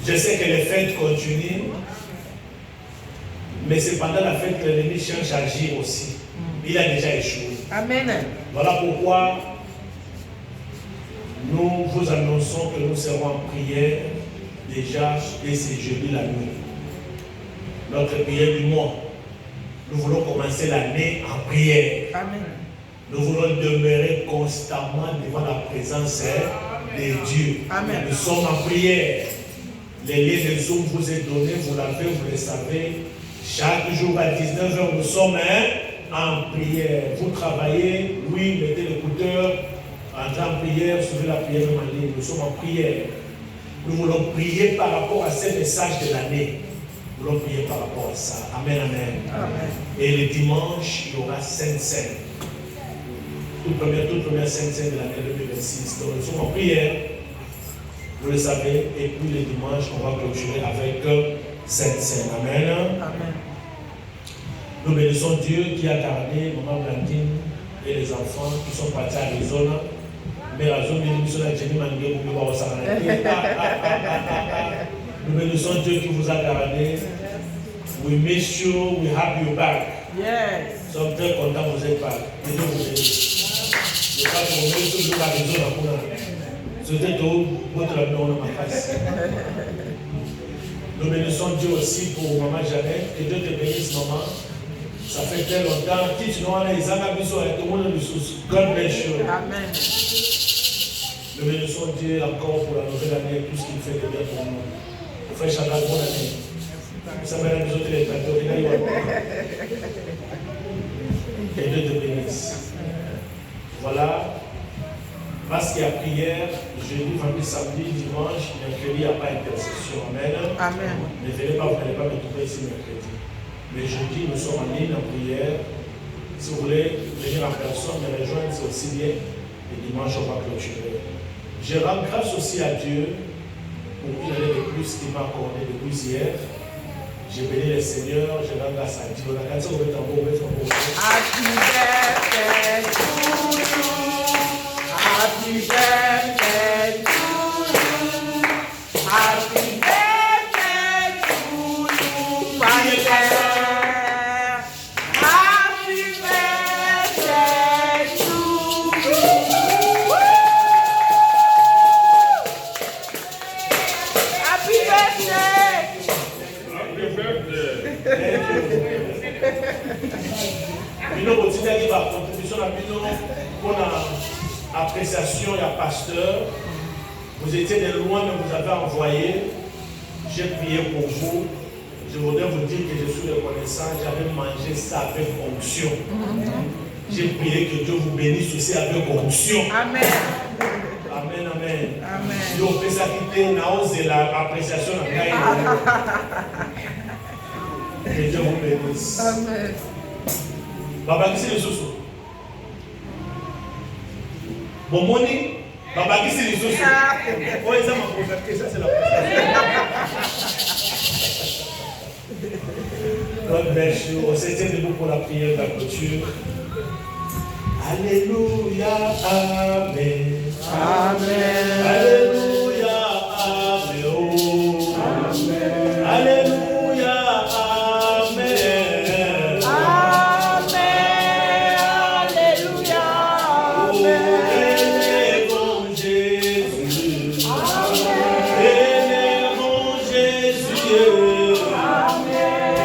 Je sais que les fêtes continuent, mais c'est pendant la fête que l'ennemi cherche à agir aussi. Il a déjà échoué. Amen. Voilà pourquoi nous vous annonçons que nous serons en prière déjà dès ce jeudi la nuit. Notre prière du mois. Nous voulons commencer l'année en prière. Amen. Nous voulons demeurer constamment devant la présence de Dieu. Amen. Nous sommes en prière. Les liens de Zoom vous est donné, vous l'avez, vous le savez. Chaque jour à 19h, nous sommes en prière. Vous travaillez, oui, mettez l'écouteur, entrez en prière, suivez la prière même en ligne. Nous sommes en prière. Nous voulons prier par rapport à ces messages de l'année. Nous voulons prier par rapport à ça. Amen, amen. Amen. Et le dimanche, il y aura Sainte Seine. Toute première Sainte Seine de l'année 2026. Donc nous sommes en prière. Vous le savez, et puis le dimanche, on va clôturer avec Sainte Seine. Amen. Amen. Nous bénissons Dieu qui a gardé Maman Blandine et les enfants qui sont partis à Arizona. Mais la zone de nous bénissons Dieu qui vous a gardé. We miss you, we have you back. Yes. Nous sommes très contents que vous êtes back. Que Dieu vous bénisse. Je crois que vous mettez toujours à Arizona pour nous. C'était tout, votre amour dans ma face. Nous bénissons Dieu aussi pour Maman Jeannette. Que Dieu te bénisse, maman. Ça fait très longtemps. Qui tu n'as les anabisos et tout le monde nous God bless you. Amen. Nous bénissons Dieu encore pour la nouvelle année, tout ce qu'il fait de bien pour nous. Frère Chagall, bonne année. Vous savez, la maison de l'État, que Dieu te bénisse. Voilà. Parce qu'il y a prière, jeudi, vendredi, samedi, dimanche, mercredi, il n'y a pas d'intercession. Amen. Amen. Ne venez pas, vous n'allez pas me trouver ici mercredi. Mais jeudi, nous sommes en ligne en prière. Si vous voulez venir en personne, me rejoindre, c'est aussi bien. Et dimanche, on va clôturer. Je rends grâce aussi à Dieu pour une année de plus qu'il m'a accordé depuis hier. Je bénis le Seigneur, je rends grâce à Dieu. La canción va tambour, va tambour.
Happy birthday to you. Happy birthday to you. Happy birthday to you, Pastor. Happy birthday to you. Happy birthday.
Bino continuez à la contribution à Bino pour l'appréciation et à pasteur. Vous étiez de loin, mais vous avez envoyé. J'ai prié pour vous. Je voudrais vous dire que je suis reconnaissant. J'avais mangé ça avec onction. J'ai prié que Dieu vous bénisse aussi avec onction.
Amen.
Amen, amen.
Amen.
Si on peut s'acquitter, naose l'appréciation à que Dieu vous bénisse.
Amen.
Baba, qui c'est le sous-sous? Bon, Moni, Baba, qui c'est le sous-sous? Oh, ça m'a posé, ça c'est la posée. God bless you. On s'était debout pour la prière de la clôture. Alléluia, Amen.
Amen.
Alléluia, Amen. Oh.
Amen.
Alléluia, Amen.
Alléluia.
Élevons Jésus. Élevons Jésus.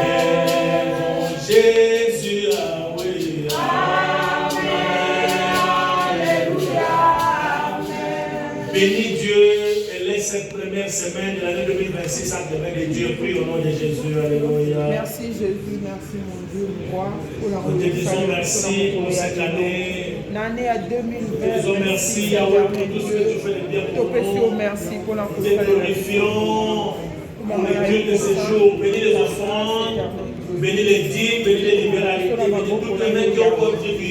Élevons Jésus. Ah oui. Bénis Dieu et laisse cette première semaine de l'année 2026 entre les mains de Dieu. Prie au nom de Jésus. Alléluia.
Merci Jésus, merci mon Dieu, roi, pour la
Nous te disons merci pour cette année.
L'année à 2020.
Nous te disons merci Yahweh pour tout ce que tu fais de bien pour nous.
Merci pour la
Nous te glorifions pour le Dieu de ces jours. Bénis les offrandes, bénis les dîmes, bénis les libéralités, bénis toutes les mains qui ont contribué.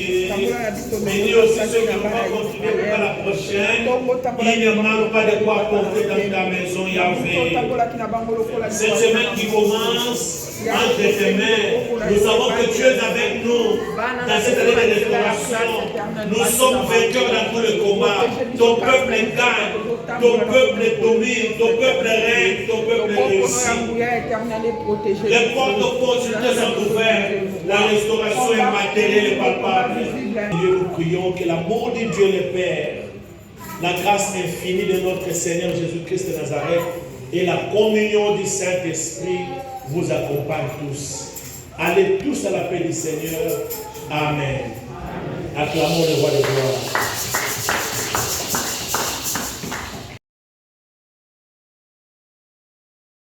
Bénis aussi ceux qui n'ont pas contribué pour la prochaine. Il ne manque pas de quoi apporter dans ta maison, Yahweh. Cette semaine qui commence, entre tes mains, nous savons que tu es avec nous dans cette année de restauration. Nous sommes vainqueurs dans tout le combat. Ton peuple gagne, ton peuple domine, ton peuple règne, ton peuple réussit. Les portes d'opportunité sont ouvertes. La restauration est matérielle et palpable. Dieu, nous prions que l'amour de Dieu le Père, la grâce infinie de notre Seigneur Jésus-Christ de Nazareth et la communion du Saint-Esprit vous accompagne tous. Allez tous à la paix du Seigneur. Amen. Acclamons le roi de gloire.